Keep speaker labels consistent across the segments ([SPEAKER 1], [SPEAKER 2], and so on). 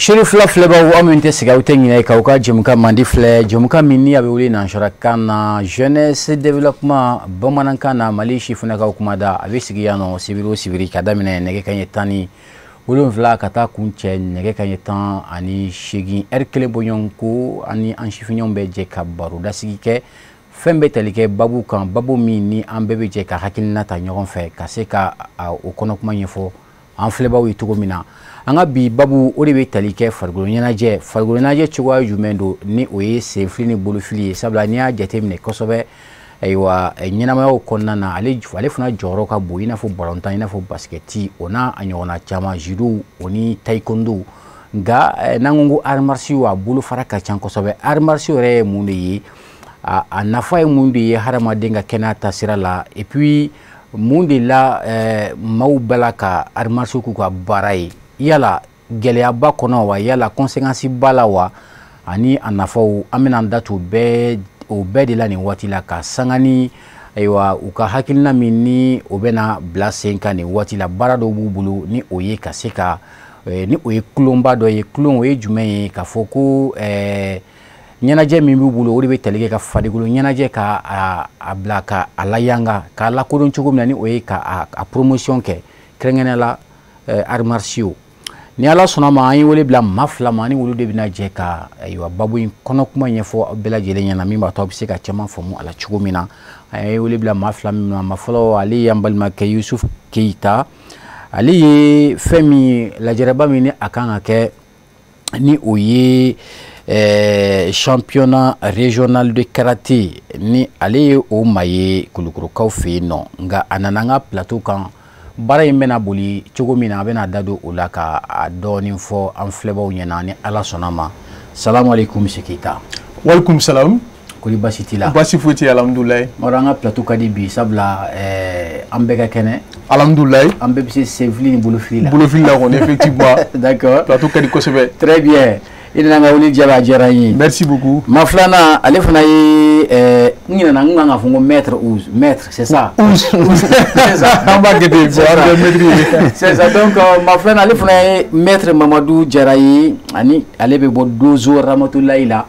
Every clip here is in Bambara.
[SPEAKER 1] Shiri fila filɛbaaw aw min tɛ sigi aw tɛ ɲinɛ k'aw ka jɛmukan mandi filɛ jɛmukan min ni a bɛ wele nansarakan na jeunesse développement bamanankan na Mali sifinnakaw kumada a bɛ sigi yan nɔ sibiri o sibiri ka daminɛ nɛgɛ kanɲɛ 17 ka taa kuncɛ nɛgɛ kanɲɛ 18 heure kelen bɔɲɔgɔnko ani an sifinnanw bɛ jɛ ka baroda sigi kɛ fɛn bɛ tali kɛ babu kan babu min ni an bɛɛ bɛ jɛ ka hakilina ta ɲɔgɔn fɛ ka se ka o kɔnɔkuma ɲɛfɔ an filɛbaaw ye cogo min na an ka bi babu o de bɛ tali kɛ farikolo ɲɛnajɛ cogoya jumɛn don ni o ye senfili ni bolofili ye sabula n'i y'a jateminɛ kosɛbɛ ayiwa ɲɛnamayaw kɔnɔna na ale fana jɔyɔrɔ ka bon i n'a fɔ balontan i n'a fɔ basketi o n'a a ɲɔgɔnna caman judo o ni taekwondo nka n'an ko arts martiaux a bolofara ka ca kosɛbɛ arts martiaux yɛrɛ ye mun de ye a nafa ye mun de ye hadamaden ka kɛnɛya taasira la et puis mun de la maaw bɛɛ la ka arts martiaux k'u ka baara ye yala gɛlɛyaba kɔnɔ wa yala conséquence ba la wa ani a nafaw an bɛna an da tu o bɛɛ de la nin waati la ka sanga ni ayiwa u ka hakilina min ni o bɛna bila sen kan nin waati la baara dɔw b'u bolo ni o ye ka se ka ni o ye kulonba dɔ ye kulon o ye jumɛn ye k'a fɔ ko ɲɛnajɛ min b'u bolo o de bɛ tali kɛ ka farikolo ɲɛnajɛ ka a bila ka a layanga k'a lakodɔn cogo min na ni o ye ka a promotion kɛ kɛrɛnkɛrɛnnenya la arts martiaux ni ala sɔnna ma an ye wele bila maa fila ma ani olu de bɛna jɛ ka ayiwa babu in kɔnɔ kuma ɲɛfɔ aw bɛɛ lajɛlen ɲɛna min b'a to aw bɛ se ka caman faamu a la cogo min na an ye wele bila maa fila min ma maa fɔlɔ ale y'an balimakɛ Yusuf Keyita ale ye fɛn min lajɛrɛba min ni a kan ka kɛ ni o ye championnat régional de karaté ni ale ye o maa ye Kulukurukaw fɛ yen nɔ nka a nana an ka plateau kan baara in bɛna boli cogo min na a bɛna da don o la ka dɔɔnin fɔ an filɛbaaw ɲɛna ni ala sɔnna ma salamu alaikum monsieur Keyita.
[SPEAKER 2] Walaikum salam.
[SPEAKER 1] Kori basi t'i la.
[SPEAKER 2] Basi foyi t'i ye alhamdulilayi. Mɔdɔ
[SPEAKER 1] an ka plateau ka di bi sabula an bɛɛ ka kɛnɛ.
[SPEAKER 2] Alhamdulilayi.
[SPEAKER 1] An bɛɛ bɛ se senfili ni bolofili la.
[SPEAKER 2] Bolofili la kɔni effectivement.
[SPEAKER 1] D'accord.
[SPEAKER 2] Plateau ka di kosɛbɛ.
[SPEAKER 1] Très bien. I nana ka wuli jaabi a diyara n ye. Merci beaucoup. Ma filanan ale fana ye n ɲinɛna n kan ka fɔ ko maître Ouz maître c'est ça. Ouz c'est ça. An b'a kɛ ten bon an bɛ maître ye. C'est ça donc ma filanan ale fana ye maître Mamadou Jara ye ani ale bɛ bɔ Dozo Ramatulayi la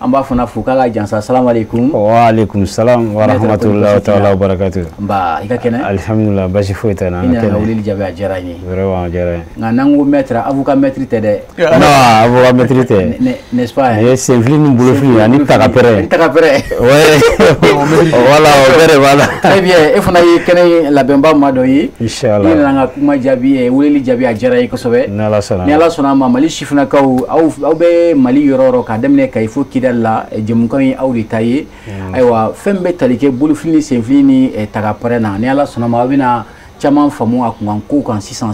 [SPEAKER 1] an b'a fana fo k'a ka jansa salamu alaikum.
[SPEAKER 3] Wa alaikum salam wa rahmatullahi ta'ala wa barakatuh.
[SPEAKER 1] Nba i ka kɛnɛ.
[SPEAKER 3] Alhamdulillah basi foyi tɛ na.
[SPEAKER 1] I nana ka wulili jaabi a diyara n ye.
[SPEAKER 3] Vraiment a diyara n ye.
[SPEAKER 1] Nka n'an ko maître avocat maître tɛ dɛ.
[SPEAKER 3] Non avocat maître tɛ.
[SPEAKER 1] N'est-ce pas.
[SPEAKER 3] Ni ye senfili ni bolofili ani tagapɛrɛ.
[SPEAKER 1] Tagapɛrɛ.
[SPEAKER 3] Ouais. Voilà o bɛɛ de b'a la.
[SPEAKER 1] Très bien e fana ye kɛnɛ labɛnba maa dɔ ye.
[SPEAKER 3] Inchallah.
[SPEAKER 1] I nana ka kuma jaabi wulili jaabi a diyara n ye kosɛbɛ.
[SPEAKER 3] Ni ala sɔnna.
[SPEAKER 1] Ni ala sɔnna ma Mali sifinnakaw aw bɛ Mali yɔrɔ yɔrɔ k'a daminɛ Kayi fo Kidali la jɛmukan ye aw de ta ye ayiwa fɛn bɛ tali kɛ bolofili ni senfili ni tagapɛrɛ na ni ala sɔnna ma aw bɛna caman faamu a kunkan kow kan sisan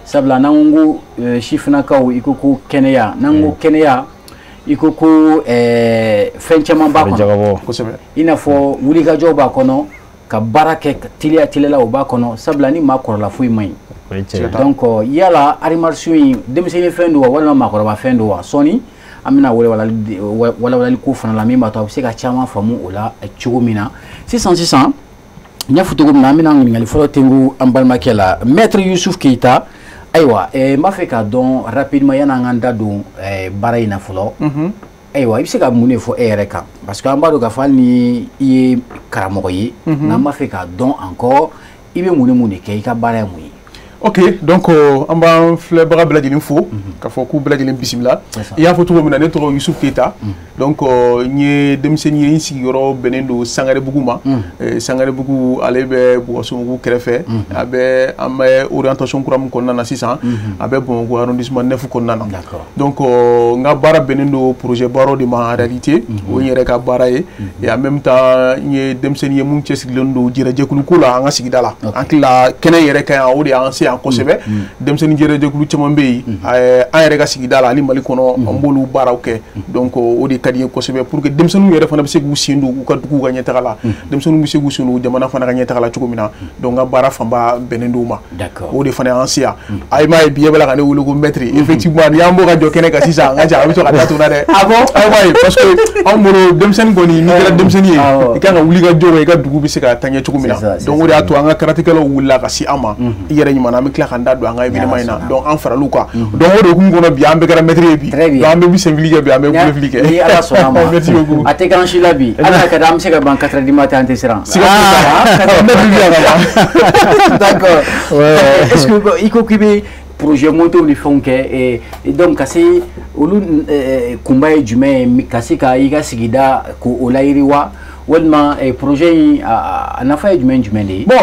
[SPEAKER 1] sabula n'an ko sifinnakaw i ko ko kɛnɛya n'an ko kɛnɛya i ko ko fɛn caman b'a kɔnɔ kosɛbɛ i n'a fɔ wulikajɔw b'a kɔnɔ ka baara kɛ teliya o b'a kɔnɔ sabula ni maa kɔrɔla foyi man ɲi donc yala arts martiaux in denmisɛnnin fɛn don wa walima maakɔrɔba fɛn don wa sɔɔni an bɛna walawalali ko fana la min b'a to a bɛ se ka caman faamu o la cogo min na sisan n y'a fɔ cogo min na an bɛna ɲininkali fɔlɔ tengu an balimakɛ la maître Yusuf Keyita ayiwa n b'a fɛ k'a dɔn rapidement yan'an k'an da don baara in na fɔlɔ ayiwa i bɛ se ka mun de fɔ e yɛrɛ kan parce que an b'a dɔn k'a fɔ hali ni i ye karamɔgɔ ye n'an b'a fɛ k'a dɔn encore i bɛ mun ni mun de kɛ i ka baara ye mun ye.
[SPEAKER 2] Ok, donc an b'an filɛbaga bɛɛ lajɛlen fo k'a fɔ k'u bɛɛ lajɛlen bisimila i y'a fɔ cogo min na ne tɔgɔ Yusuf Keyita donc n ye denmisɛnnin ye n sigiyɔrɔ bɛnnen don Sangarebugu ma Sangarebugu ale bɛ Bɔgɔsomugu kɛrɛfɛ a bɛ an bɛ orientation kura min kɔnɔna na sisan a bɛ Bamakɔ arrondissement 9 kɔnɔna na donc n ka baara bɛnnen don projet baaraw de ma en réalité o ye n yɛrɛ ka baara ye et en même temps n ye denmisɛnnin ye mun cɛsirilen don jɛrɛjɛkuluko la an ka sigida la an tilala kɛnɛ yɛrɛ ka yan o de y'an se yan kosɛbɛ denmisɛnnin jɛrɛjɛkulu caman bɛ yen an yɛrɛ ka sigida la ani Mali kɔnɔ an b'olu baaraw kɛ donc o de ka di n ye kosɛbɛ pour que denmisɛnninw yɛrɛ fana bɛ se k'u sen don u ka duguw ka ɲɛtaga la denmisɛnninw bɛ se k'u sen don jamana fana ka ɲɛtaga la cogo min na donc n ka baara fanba bɛnnen don o ma o de fana y'an se yan a m'a ye bi e bɛ la ka ne wele ko maître effectivement ni y'an bɔ ka jɔ kɛnɛ kan sisan n ka ca a bɛ to ka da tun na dɛ ah bon a m'a ye parce que anw bolo denmisɛnnin kɔni n'i kɛra denmisɛnnin ye i kan ka wuli ka jɔ i ka dugu bɛ se ka taa ɲɛ cogo min na donc o de y'a to an ka karatekɛlaw wulila ka se an ma i yɛrɛ ɲuman fana an bɛ tila ka n da don an ka événement in na donc an faral'u kan donc o de hukumu kɔnɔ bi an bɛɛ kɛra maître ye bi donc an bɛ senfili kɛ bi an bɛ bolofili kɛ
[SPEAKER 1] ni Ala sɔnna ma
[SPEAKER 2] merci beaucoup
[SPEAKER 1] a tɛ k'an si la bi hali ka da an bɛ se ka ban 4 heures du matin an tɛ siran d'accord est-ce que i ko k'i bɛ projet moto ni fɛnw kɛ et donc ka se olu kunba ye jumɛn ye ka se ka i ka sigida k'o layiriwa walima projet in a nafa ye jumɛn de ye
[SPEAKER 2] bon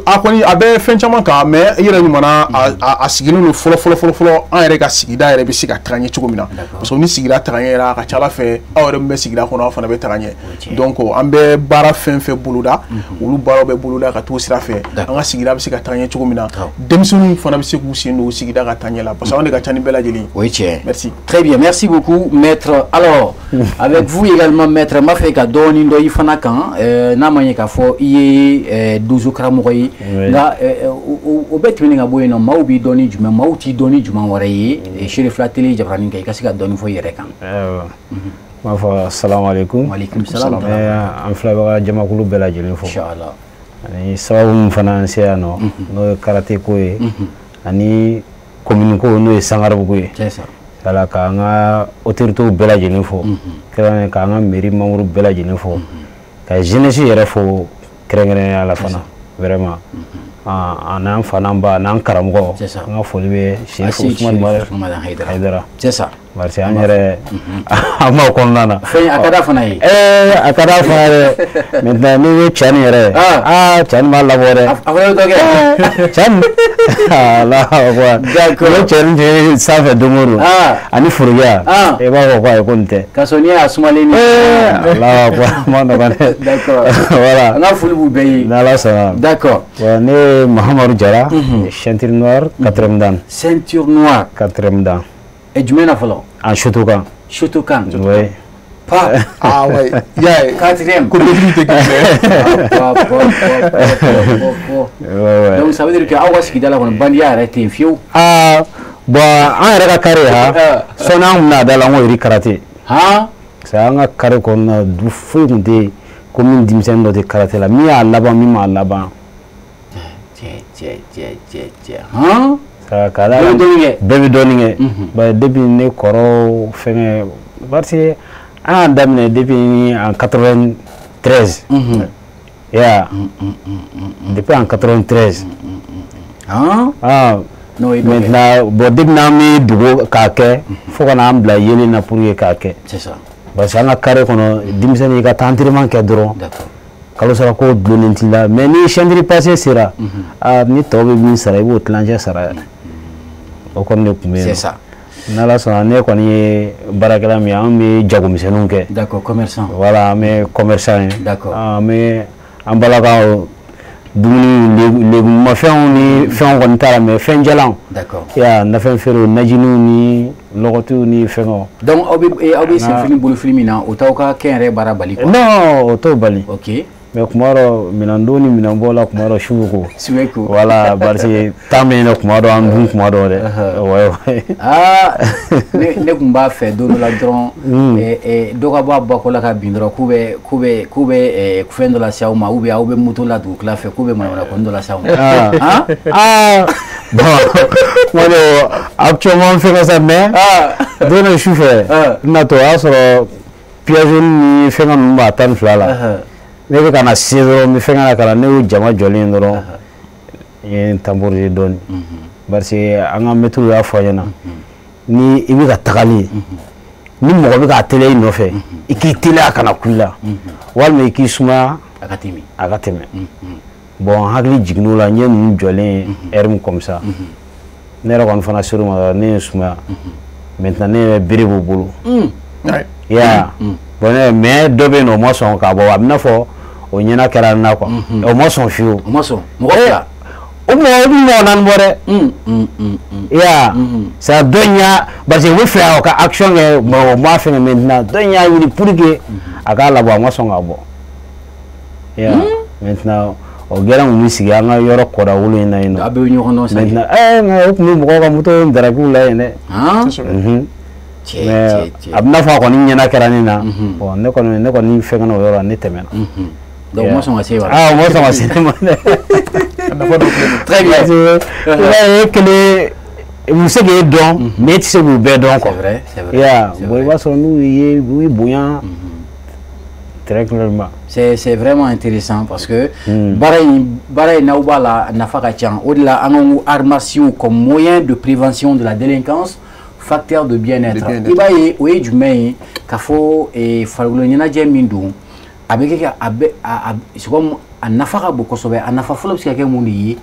[SPEAKER 2] a kɔni a bɛ fɛn caman kan mais i yɛrɛ ɲumana a sigilen don fɔlɔ an yɛrɛ ka sigida yɛrɛ bɛ se ka taga ɲɛ cogo min na parce que ni sigida taga ɲɛ yɛrɛ a ka ca Ala fɛ aw yɛrɛ min bɛ sigida kɔnɔ aw fana bɛ taga ɲɛ donc an bɛ baara fɛn fɛn boloda olu baaraw bɛ boloda ka t'o sira fɛ an ka sigida bɛ se ka taga ɲɛ cogo min na denmisɛnninw fana bɛ se k'u sen don sigida ka taa ɲɛ la parce que anw de ka ca ni bɛɛ lajɛlen
[SPEAKER 1] o ye tiɲɛ
[SPEAKER 2] merci
[SPEAKER 1] très bien merci beaucoup maître alors avec vous également maître n b'a fɛ ka dɔɔnin dɔ i fana kan n'a ma ɲɛ k'a fɔ i ye dozo karamɔgɔ ye nka o bɛɛ tɛmɛnen ka bɔ yen nɔ maaw b'i dɔn ni jumɛn maaw t'i dɔn ni jumɛn wɛrɛ ye Sere Fila télé jabaranin kan i ka se ka dɔɔnin fɔ i yɛrɛ kan
[SPEAKER 3] n b'a fɔ assalamu alaikum
[SPEAKER 1] walekum salam
[SPEAKER 3] an filɛbaga jamakulu bɛɛ lajɛlen fɔ
[SPEAKER 1] inchallah
[SPEAKER 3] ani sababu min fana an se yan nɔ n'o ye karate ko ye ani commune ko n'o ye Sangarabugu ye ala k'an ka autorités bɛɛ lajɛlen fɔ kɛrɛnkɛrɛnnen k'an ka mairie membres bɛɛ lajɛlen fɔ ka jeunesse yɛrɛ fɔ kɛrɛnkɛrɛnnenya la fana vraiment n'an fa n'an ba n'an karamɔgɔ an ka foli bɛ Sefu Usumani Hayidara c'est ça parce que an yɛrɛ an b'aw kɔnɔna na
[SPEAKER 1] fɛn a ka d'a fana ye
[SPEAKER 3] a ka d'a fana dɛ maintenant n'i ye Cani yɛrɛ Cani b'a labɔ dɛ
[SPEAKER 1] a fana bɛ dɔ kɛ
[SPEAKER 3] Cani d'accord ni Cani tɛ sanfɛ don o don ani Forokiya i b'a fɔ ko ayi ko nin tɛ
[SPEAKER 1] ka sɔrɔ n'i y'a sumalen ni
[SPEAKER 3] Alahu akbar ma nɔgɔn dɛ
[SPEAKER 1] d'accord
[SPEAKER 3] voilà
[SPEAKER 1] an ka foli b'u bɛɛ ye
[SPEAKER 3] n'Ala sɔnna
[SPEAKER 1] d'accord
[SPEAKER 3] ne ye Mahamadu Jara ceinture noire 4e dan
[SPEAKER 1] ceinture noire
[SPEAKER 3] 4e dan
[SPEAKER 1] jumɛn na fɔlɔ
[SPEAKER 3] en Shotokan
[SPEAKER 1] oui pas
[SPEAKER 2] ouais ya
[SPEAKER 1] 4e
[SPEAKER 2] ko tɛ
[SPEAKER 1] donc ça veut dire que aw ka sigida la kɔni bandiya yɛrɛ tɛ yen fiyewu
[SPEAKER 3] bon an yɛrɛ ka carré sɔnni an kun bɛna da la n ko iri karate parce que an ka carré kɔnɔna du foyi tun tɛ yen ko min denmisɛnnin dɔ tɛ karate la min y'a laban min m'a laban k'a da bɛɛ bɛ dɔɔnin kɛ bari depuis ne kɔrɔ fɛngɛ parce que an y'a daminɛ depuis en 93 ya depuis en 93 maintenant bon depuis n'an bɛ dogo k'a kɛ fo ka n'an bila yeli na pour que k'a kɛ parce que an ka carré kɔnɔ denmisɛnnin i ka taa entraînement kɛ dɔrɔn kalo sara ko dulonnen t'i la mais ni chantier passé sera ni tɔw bɛ min sara i b'o tilancɛ sara o kɔni de tun bɛ yen n'Ala sɔnna ne kɔni ye baarakɛla min ye an bɛ jagomisɛnninw kɛ
[SPEAKER 1] d'accord commerçant
[SPEAKER 3] voilà an bɛ commerçant ye
[SPEAKER 1] d'accord
[SPEAKER 3] an bɛ an balakaw dumuni legumafɛnw ni fɛnw kɔni t'a la mais fɛn jalanw
[SPEAKER 1] d'accord
[SPEAKER 3] nafɛn feerew najiniw ni lɔgɔtiw ni fɛngɛw
[SPEAKER 1] donc aw bɛ senfili bolofili min na o t'aw ka kɛnyɛrɛye baara bali quoi
[SPEAKER 3] non o t'o bali
[SPEAKER 1] ok
[SPEAKER 3] mais kuma dɔ minɛn don ni minɛn bɔ la kuma dɔ suwe ko voilà parce que temps bɛ yen nɔ kuma dɔ an dun kuma dɔ dɛ
[SPEAKER 1] ne tun b'a fɛ don dɔ la dɔrɔn dɔ ka bɔ a bako la ka bin dɔrɔn k'u bɛ fɛn dɔ lase aw ma ou bien aw bɛ moto la dugukila fɛ k'u bɛ manamana kɔni dɔ lase aw ma
[SPEAKER 3] bon kuma dɔ actuellement fɛngɛ sa mais don dɔ su fɛ n natɔ o y'a sɔrɔ piège ni fɛngɛ ninnu b'a 12 la ne bɛ ka na se dɔrɔn n bɛ fɛngɛ la ka na ne y'o jama jɔlen dɔrɔn n ye n temporisé dɔɔnin parce que an ka maître y'a fɔ an ɲɛna ni i bɛ ka tagali ni mɔgɔ bɛ ka teliya i nɔfɛ i k'i teliya a kana ku i la walima i k'i sumaya a ka tɛmɛ bon n hakili jiginn'o la n ye ninnu jɔlen heure min comme ça ne yɛrɛ kɔni fana ser'o ma dɔrɔn ne ye n sumaya maintenant ne yɛrɛ bere b'o bolo ya bon mais dɔ bɛ yen nɔ o ma sɔn k'a bɔ a bɛ n'a fɔ o ɲɛna kɛra n na quoi o ma sɔn fiyewu
[SPEAKER 1] o ma sɔn mɔgɔ fila
[SPEAKER 3] o mɔgɔ naani bɔ dɛ ya c'est dɔ in y'a parce que u bɛ fɛ o ka action kɛ o ma fɛngɛ maintenant dɔ in y'a ɲini pour que a k'a labɔ a ma sɔn k'a bɔ ya maintenant o gɛlɛn kun bɛ sigi an ka yɔrɔ kɔda wolo in na yen nɔ
[SPEAKER 1] a bɛ ɲɔgɔn dɔn sa
[SPEAKER 3] maintenant nka o tun bɛ mɔgɔw ka moto darakiw la yen dɛ mais a bɛ n'a fɔ a kɔni ɲɛna kɛra ne na bon ne kɔni fɛngɛna o yɔrɔ la ne tɛmɛna
[SPEAKER 1] donc o ma sɔn ka se wa
[SPEAKER 3] o ma sɔn ka se ne ma dɛ
[SPEAKER 1] Très bien.
[SPEAKER 3] Vous savez que donc, mais c'est vous bien donc.
[SPEAKER 1] C'est vrai, c'est vrai.
[SPEAKER 3] Yeah, vous voyez, nous, bouillant. Très clairement.
[SPEAKER 1] C'est vraiment intéressant parce que Baraï Naoubala Nafakachan, au-delà de arts martiaux comme moyen de prévention de la délinquance, facteur de bien-être. Il va y avoir du main, Kafo et Falgolina Djemindou, avec c'est comme un Nafaka Bokosobe, un Nafafolo qui a mouni,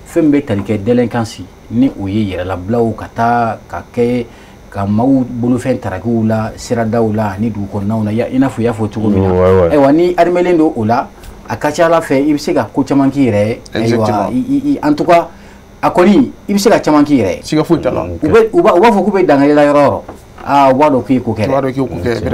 [SPEAKER 1] Fembe Talike délinquance, ni ouye, la blau, Kata, Kake. Ka mau bolo fen taraku la siradaw la ni du ko nawna ya ina fu ya fo tugo mina e wani armelendo ola akacha la fe ibse ga ko chamanki yere en tout cas akoni ibse ga chamanki yere
[SPEAKER 2] siga fu tala
[SPEAKER 1] uba fo kube dangale la yoro a wado ki ko kere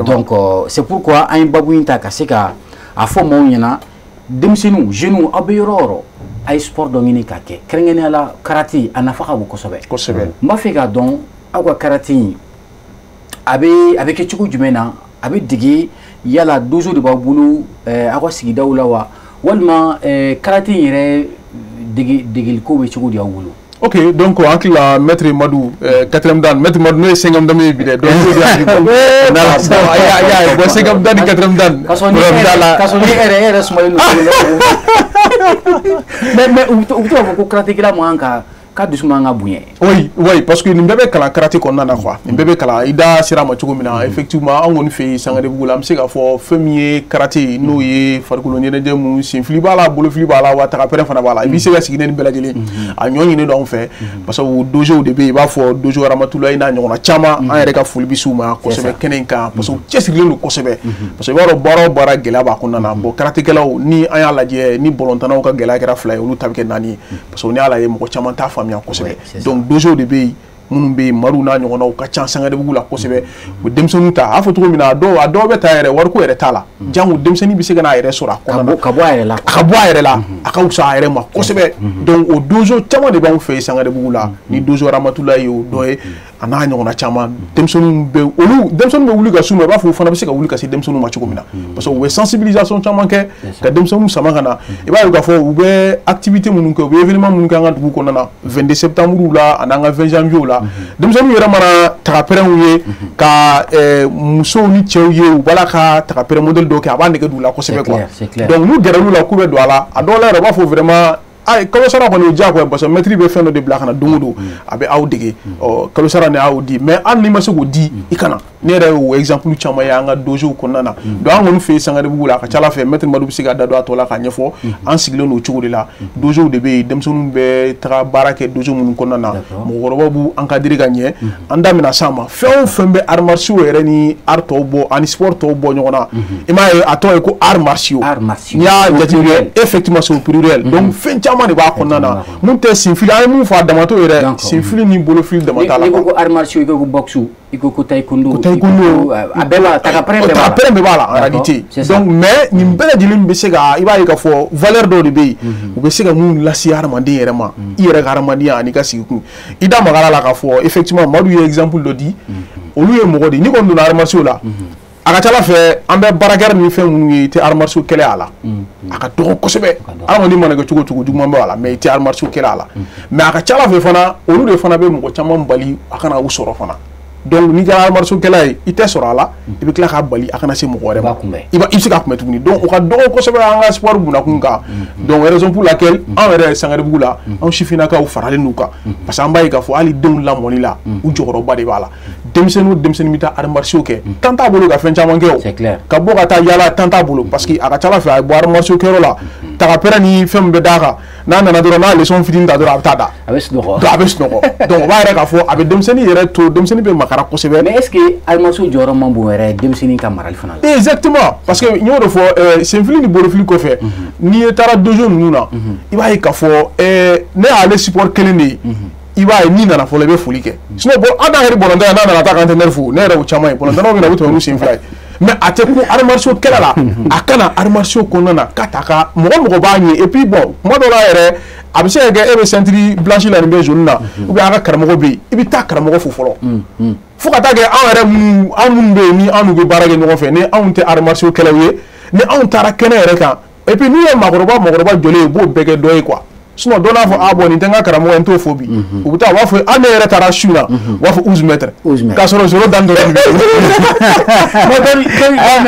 [SPEAKER 1] donc c'est pourquoi un babu inta ka sika a fo mo nyina demsenu jeune abe yoro ay sport do ngini ka ke krengene la karate anafaka bu ko sobe ma fe ga don awa karate avec quelque jumena avec digi yala dojo de babulu awa sigida ulawa walma karate yere digi ko be chugo dia wulu.
[SPEAKER 2] Ok, donc entre la maître Madou 4e dan maître Madou no 5e dan bi de donc ya 5e dan 4e dan
[SPEAKER 1] kaso ni ere small mais ou ko karate kila mo anka
[SPEAKER 2] oui, parce que nous devons faire karaté qu'on a quoi. Nous devons faire ida sira ma chugumina. Effectivement, on fait sangare bugula. M'sé ka fo femier karaté no ye farkuloni ne demu sin flibala bolo flibala wa takapere fana bala. Ibi se ka sigine ni beladele. A nyoni ne don fait parce que dojo de be ba fo dojo ramatula ina nyona chama an yere ka fulbi suma ko sebe kenenka parce que chesirle no ko sebe parce que baro bara gela ba kunna na bo karaté gelaw ni an ya laje ni bolontana ka gela kera fly olu tabke nani parce que ni ala ye mo chama ta donc dojo de be munun be maruna nyona ka chan sanga de bugula ko sebe bu demsonu ta afo to mina do be ta yere war ko yere tala jangu demseni bi se gana yere sura ko
[SPEAKER 1] ka bo yere la
[SPEAKER 2] aka usa yere ma ko sebe donc o dojo chama de ban fe sanga de bugula ni dojo ramatula yo do e ana nyona chama demsonu be olu demsonu be wuli ka suma ba fo fana be se ka wuli ka se demsonu ma chiko mina parce que we sensibilisation chama ke ka demsonu sama kana e ba yo ka fo ube activité munun ko be événement munun ka ngatu ko nana 22 septembre la ananga 20 janvier la demsonu yera mara takapere wuye ka muso ni chewye wala ka takapere model do ke abande ke dula ko sebe quoi donc nous geralu la coupe do ala adola ba fo vraiment ay kalo sara ko ni jako parce que maîtrise be fendo de black na dungudo abe awdege kalo sara ne awdi mais an ni masugo di ikana ne re exemple chama ya nga dojo ko nana do an won fe sanga de bugula ka chala fe maître madou siga dado atola ka nyefo an siglo no chugo de la dojo de be dem sonu be tra barake dojo mun ko nana mo goroba bu an ka diri ganye anda mina sama fe fembe art martiaux ere ni art to bo an sport to bo nyona ima ato ko art martiaux ya jatire effectivement c'est pluriel donc fin de ba ko nana mun te sinfili ay mun fa damato ere sinfili ni bolo fil damata la
[SPEAKER 1] ko art martiaux ko boxu ko taekwondo abela takapre
[SPEAKER 2] me bala en réalité donc mais ni bela dilim be sega iba yi ka fo valeur do de be u be sega mun la si armandi ere ma ire armandi ani ka siku ida magala la ka fo effectivement madu ye exemple do di olu ye mogodi ni ko ndo art martiaux la aka chala fe ambe baragar ni fe mun te art martiaux kele ala aka to ko sebe ala ni managa chugo juguma wala mais te art martiaux kele ala mais aka chala fe fana olu de fana be mo chama mbali aka na usoro fana donc ni gara marso kelay ite sorala ibe kla ka bali akana se mo gore ba iba isika ko metuni donc o ka do ko sebe anga sport buna kunga donc raison pour laquelle en vrai sangare bugula on chifina ka o farale nuka parce que ambaye ka fo ali deun la moni la u jogoro bade bala demseni mita ar marso ke tanta bolo ka fen chama ngeo
[SPEAKER 1] c'est clair
[SPEAKER 2] ka boka ta yala tanta bolo parce que aka chala fa bo ar marso ke rola ta ka pera ni fem be daga na do na leçon fidin da do abtada
[SPEAKER 1] abes no
[SPEAKER 2] donc ba ra ka fo abe demseni yere to demseni be
[SPEAKER 1] mais est-ce que almaso joro mambo were demsini kamaral final
[SPEAKER 2] exactement parce que ñoro fo c'est fili ni bolo fili ko fe ni tara dojo nuna iba yi ka fo ne ale support kelene iba ni na fo le be foli ke sinon bo ada heri bolonda na ta kan tener fu ne re o chama bolonda no bi na wuto nu sin fly mais ate ko armarcio kelala akana armarcio ko nana kataka mo ba ni et puis bon mo do la ere abise ga ebe centri blanchi la nimbe jaune na ou bien aka karamo bi ibi ta karamo fu folo fu ka ta ga awere mu amun be ni anu be barage no fe ne awunte armarcio kelawe ne awun tara kene ere kan et puis ni magoroba jole bo bege doy quoi sinon dɔ n'a fɔ a bon nin tɛ n ka karamɔgɔ n t'o fɔ bi u bɛ taa u b'a fɔ hali ne yɛrɛ taara su la u b'a fɔ 11 mètres k'a sɔrɔ zoro dan dɔrɔn de bɛ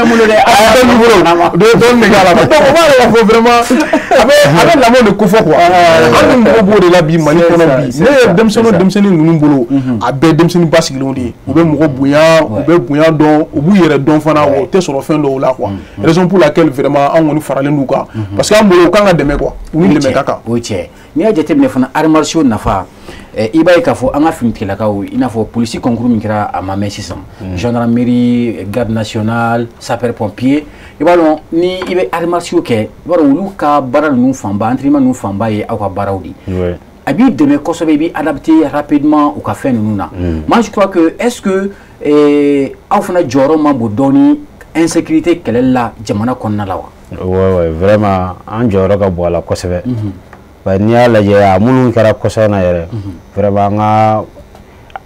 [SPEAKER 2] bolo dɔɔnin de k'a la donc o b'a yɛrɛ k'a fɔ vraiment a bɛ lamɔ de kofɔ quoi an ni mɔgɔ b'o de la bi Mali kɔnɔ bi ne ye denmisɛnnin ninnu bolo a bɛɛ denmisɛnnin basigilenw de ye u bɛ mɔgɔ bonya u bɛ bonya dɔn u b'u yɛrɛ dɔn fana o tɛ sɔrɔ fɛn dɔw la quoi raison pour laquelle vraiment an kɔni faralen d'u kan parce que an bolo u kan ka dɛmɛ quoi u ni dɛmɛ ka kan.
[SPEAKER 1] N'i y'a jateminɛ fana arts martiaux nafa i b'a ye k'a fɔ an ka finitigilakaw i n'a fɔ polisi concours min kɛra a ma mɛn sisan gendarmerie garde nationale sapeur pompier i b'a dɔn ni i bɛ arts martiaux kɛ i b'a dɔn olu ka baara ninnu fanba entraînement ninnu fanba ye aw ka baaraw de a b'i dɛmɛ kosɛbɛ i b'i adapter rapidement u ka fɛn ninnu na moi je crois que est-ce que aw fana jɔyɔrɔ ma bon dɔɔni insécurité kɛlɛli la jamana kɔnɔna la wa.
[SPEAKER 3] ouais vraiment an jɔyɔrɔ ka bon a la kosɛbɛ. N'i y'a lajɛ a minnu kɛra kɔsɔn na yɛrɛ vraiment an ka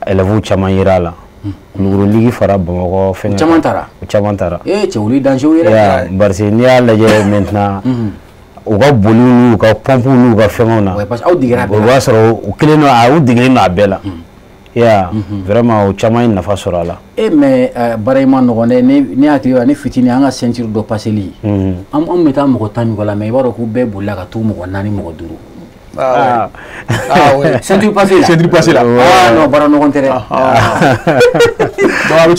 [SPEAKER 3] élèves caman yera a la Kulukoro ligi fara Bamakɔ fɛngɛ
[SPEAKER 1] caman taara cɛ olu danger yɛrɛ
[SPEAKER 3] parce que n'i y'a lajɛ maintenant u ka boli n'u ka pompe n'u ka fɛngɛw na
[SPEAKER 1] parce que aw digera
[SPEAKER 3] o b'a sɔrɔ u kelen don u degelen don a bɛɛ la vraiment o caman ye nafa sɔrɔ a la
[SPEAKER 1] mais baara in ma nɔgɔn dɛ ne hakili la ne fitinin an ka ceinture dɔ passeli an bɛ taa mɔgɔ 10 ɲɔgɔn la mais i b'a dɔn k'u bɛɛ bolila ka t'u mɔgɔ 4 mɔgɔ 5 ceinture passée là non baara nɔgɔn tɛ dɛ
[SPEAKER 2] bon a bɛ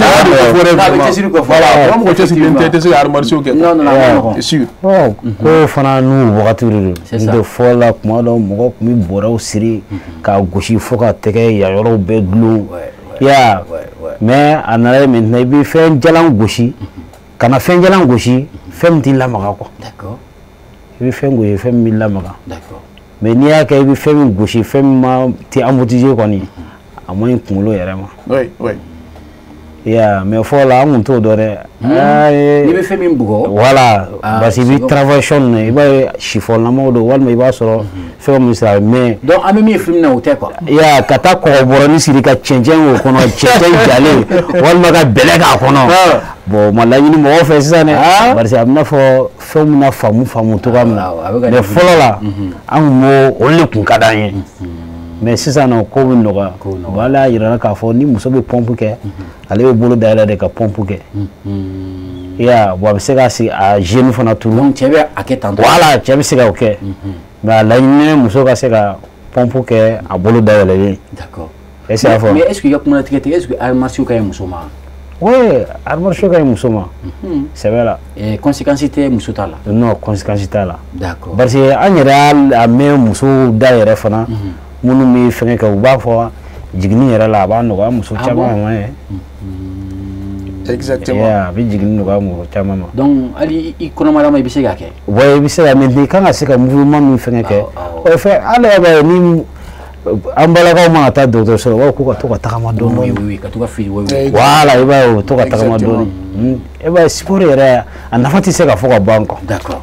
[SPEAKER 2] cɛsiri kɔ voilà mɔgɔ cɛsirilen tɛ tɛ se ka arts martiaux kɛ
[SPEAKER 1] non
[SPEAKER 2] c'est sûr
[SPEAKER 3] ko fana n'u wagati de don de fɔ la kuma dɔ mɔgɔ tun bɛ bɔrɛw siri k'a gosi fo ka tɛgɛ yan yɔrɔw bɛɛ gulon mais a nana ye maintenant i bɛ fɛn jalan gosi kana fɛn jalan gosi fɛn min t'i lamaga quoi i bɛ fɛn gosi fɛn min b'i lamaga mais n'i y'a kɛ i bɛ fɛn min gosi fɛn min ma tɛ amortiser kɔni a man ɲi kunkolo yɛrɛ ma mais fɔlɔ la an tun t'o dɔn dɛ
[SPEAKER 1] n'i bɛ fɛn min bugɔ
[SPEAKER 3] voilà parce que i bɛ travaillation na i b'a ye chiffonnamaw don walima i b'a sɔrɔ fɛn min sira mais
[SPEAKER 1] donc an bɛ min film na o tɛ quoi
[SPEAKER 3] ka taa kɔgɔbɔrɔni siri ka cɛncɛn k'o kɔnɔ cɛncɛn jalen walima ka bɛlɛ k'a kɔnɔ bon ma laɲini mɔgɔw fɛ sisan dɛ parce que a bɛ n'a fɔ fɛn min na faamu cogoya min na mais fɔlɔ la an tun b'o olu de tun ka d'an ye mais sisan nɔ ko bɛ nɔgɔya bon ale y'a yira k'a fɔ ni muso bɛ pompe kɛ ale bɛ bolo dayɛlɛ de ka pompe kɛ bon a bɛ se ka sigi a jeune fana turu
[SPEAKER 1] donc cɛ bɛ a kɛ tan
[SPEAKER 3] voilà cɛ bɛ se ka o kɛ mais a laɲini muso ka se ka pompe kɛ a bolo dayɛlɛlen
[SPEAKER 1] d'accord
[SPEAKER 3] est-ce que
[SPEAKER 1] mais est-ce que i ka kuma latigɛ tɛ est-ce que arts martiaux ka ɲi muso ma
[SPEAKER 3] oui arts martiaux ka ɲi muso ma c'est vrai la
[SPEAKER 1] conséquence tɛ muso ta la
[SPEAKER 3] non conséquence t'a la
[SPEAKER 1] d'accord
[SPEAKER 3] parce que an yɛrɛ y'a mɛn muso da yɛrɛ fana minnu bɛ fɛngɛ kɛ u b'a fɔ jiginni yɛrɛ la a b'a nɔgɔya muso caman ma ye
[SPEAKER 2] exactement
[SPEAKER 3] a bɛ jiginni nɔgɔya muso caman ma
[SPEAKER 1] donc hali i kɔnɔmaya ma i bɛ se k'a kɛ
[SPEAKER 3] ouais i bɛ se ka mais i kan ka se ka mouvement min fɛngɛ kɛ o fɛ hali yɛrɛ b'a ye ni an balakaw mana taa dɔgɔtɔrɔso la u b'a fɔ ko ka to ka tagama dɔɔnin
[SPEAKER 1] ka to ka fili
[SPEAKER 3] voilà i b'a ye u to ka tagama dɔɔnin i b'a ye sport yɛrɛ a nafa tɛ se ka fɔ ka ban quoi
[SPEAKER 1] d'accord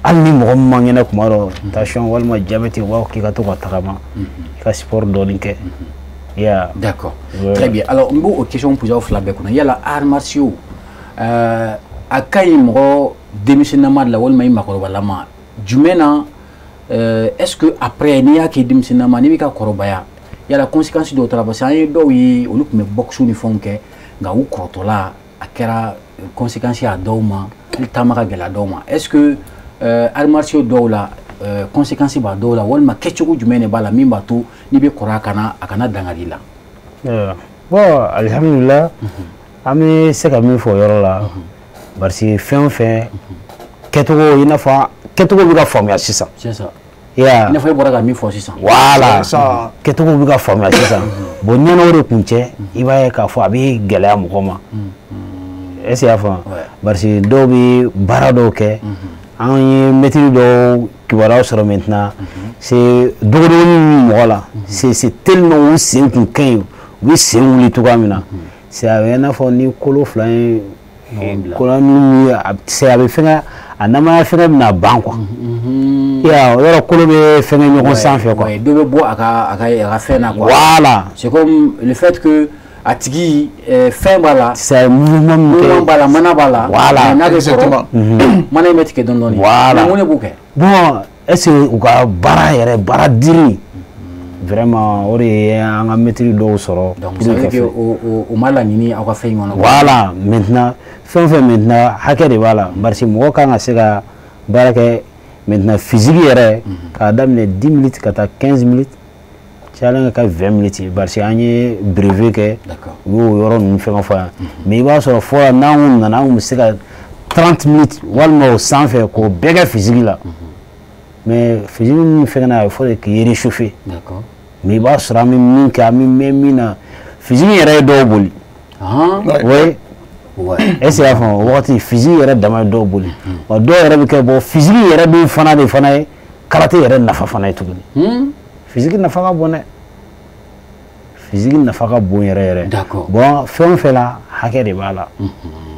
[SPEAKER 3] hali ni mɔgɔ min man kɛnɛ kuma dɔ tension walima diabète u b'a fɔ k'i ka to ka tagama i ka sport dɔɔnin kɛ
[SPEAKER 1] d'accord très bien alors n b'o question posé aw fila bɛɛ kɔnɔ yala arts martiaux a ka ɲi mɔgɔ denmisɛnnama de la walima i makɔrɔbalama jumɛn na est-ce que après n'i y'a kɛ denmisɛnnama n'i bɛ ka kɔrɔbaya yala conséquence dɔw taara parce que an ye dɔw ye olu tun bɛ boxe ni fɛnw kɛ nka u kɔrɔtɔla a kɛra conséquence a dɔw ma hali taama ka gɛlɛ a dɔw ma est-ce que arts martiaux dɔw la conséquence b'a dɔw la walima kɛcogo jumɛn de b'a la min b'a to n'i bɛ kɔrɔ a kana dangari la
[SPEAKER 3] bon alhamdulillah an bɛ se ka min fɔ o yɔrɔ la parce que fɛn o fɛn kɛcogo i n'a fɔ kɛcogo bɛ ka faamuya sisan
[SPEAKER 1] i n'a fɔ e bɔra ka min fɔ sisan
[SPEAKER 3] voilà kɛcogo bɛ ka faamuya sisan bon ɲɛna o de kun cɛ i b'a ye k'a fɔ a bɛ gɛlɛya mɔgɔ ma est-ce que i y'a faamu parce que dɔw bɛ baara dɔw kɛ an ye mɛtiri dɔw kibaruyaw sɔrɔ maintenant c'est dogodogoni min mɔgɔ la c'est tellement u sen kun ka ɲi u bɛ sen wuli cogoya min na c'est a bɛ i n'a fɔ ni kolo fila ye kolo min a bɛ fɛngɛ a namaya fɛngɛ bɛna ban quoi yɔrɔ kolo bɛ fɛngɛ ɲɔgɔn sanfɛ quoi
[SPEAKER 1] dɔ bɛ bɔ a ka fɛn na quoi
[SPEAKER 3] voilà
[SPEAKER 1] c'est comme le fait que a tigi fɛn b'a la
[SPEAKER 3] c'est mouvement
[SPEAKER 1] b'a la mana b'a la
[SPEAKER 3] voilà
[SPEAKER 1] n'a bɛ sɔrɔ mana in bɛ tigɛ dɔɔnin dɔɔnin
[SPEAKER 3] voilà
[SPEAKER 1] mun de b'o kɛ
[SPEAKER 3] bon est-ce que u ka baara yɛrɛ baara diri vraiment o de ye an ka maîtrise dɔw sɔrɔ.
[SPEAKER 1] donc ça veut dire o ma laɲini aw ka fɛn in kɔnɔ.
[SPEAKER 3] voilà maintenant fɛn o fɛn maintenant hakɛ de b'a la parce que mɔgɔ kan ka se ka baara kɛ maintenant physique yɛrɛ k'a daminɛ 10 minutes ka taa 15 minutes cayalen ka 20 minutes parce que an ye brevet kɛ u y'o yɔrɔ ninnu fɛn fɔ yan mais i b'a sɔrɔ fɔlɔ n'an nana an kun bɛ se ka 30 minutes walima o sanfɛ k'o bɛɛ kɛ physique la mais physique min fɛn na il faut k'i réchauffer mais i b'a sɔrɔ an bɛ min kɛ an bɛ mɛn min na physique yɛrɛ ye dɔw boli oui est-ce que y'a faamu o wagati physique yɛrɛ dama ye dɔw boli wa dɔw yɛrɛ bɛ kɛ bon physique yɛrɛ dun fana de fana ye karaté yɛrɛ nafa fana ye tuguni physique nafa ka bon dɛ physique nafa ka bon yɛrɛ yɛrɛ bon fɛn o fɛn la hakɛ de b'a la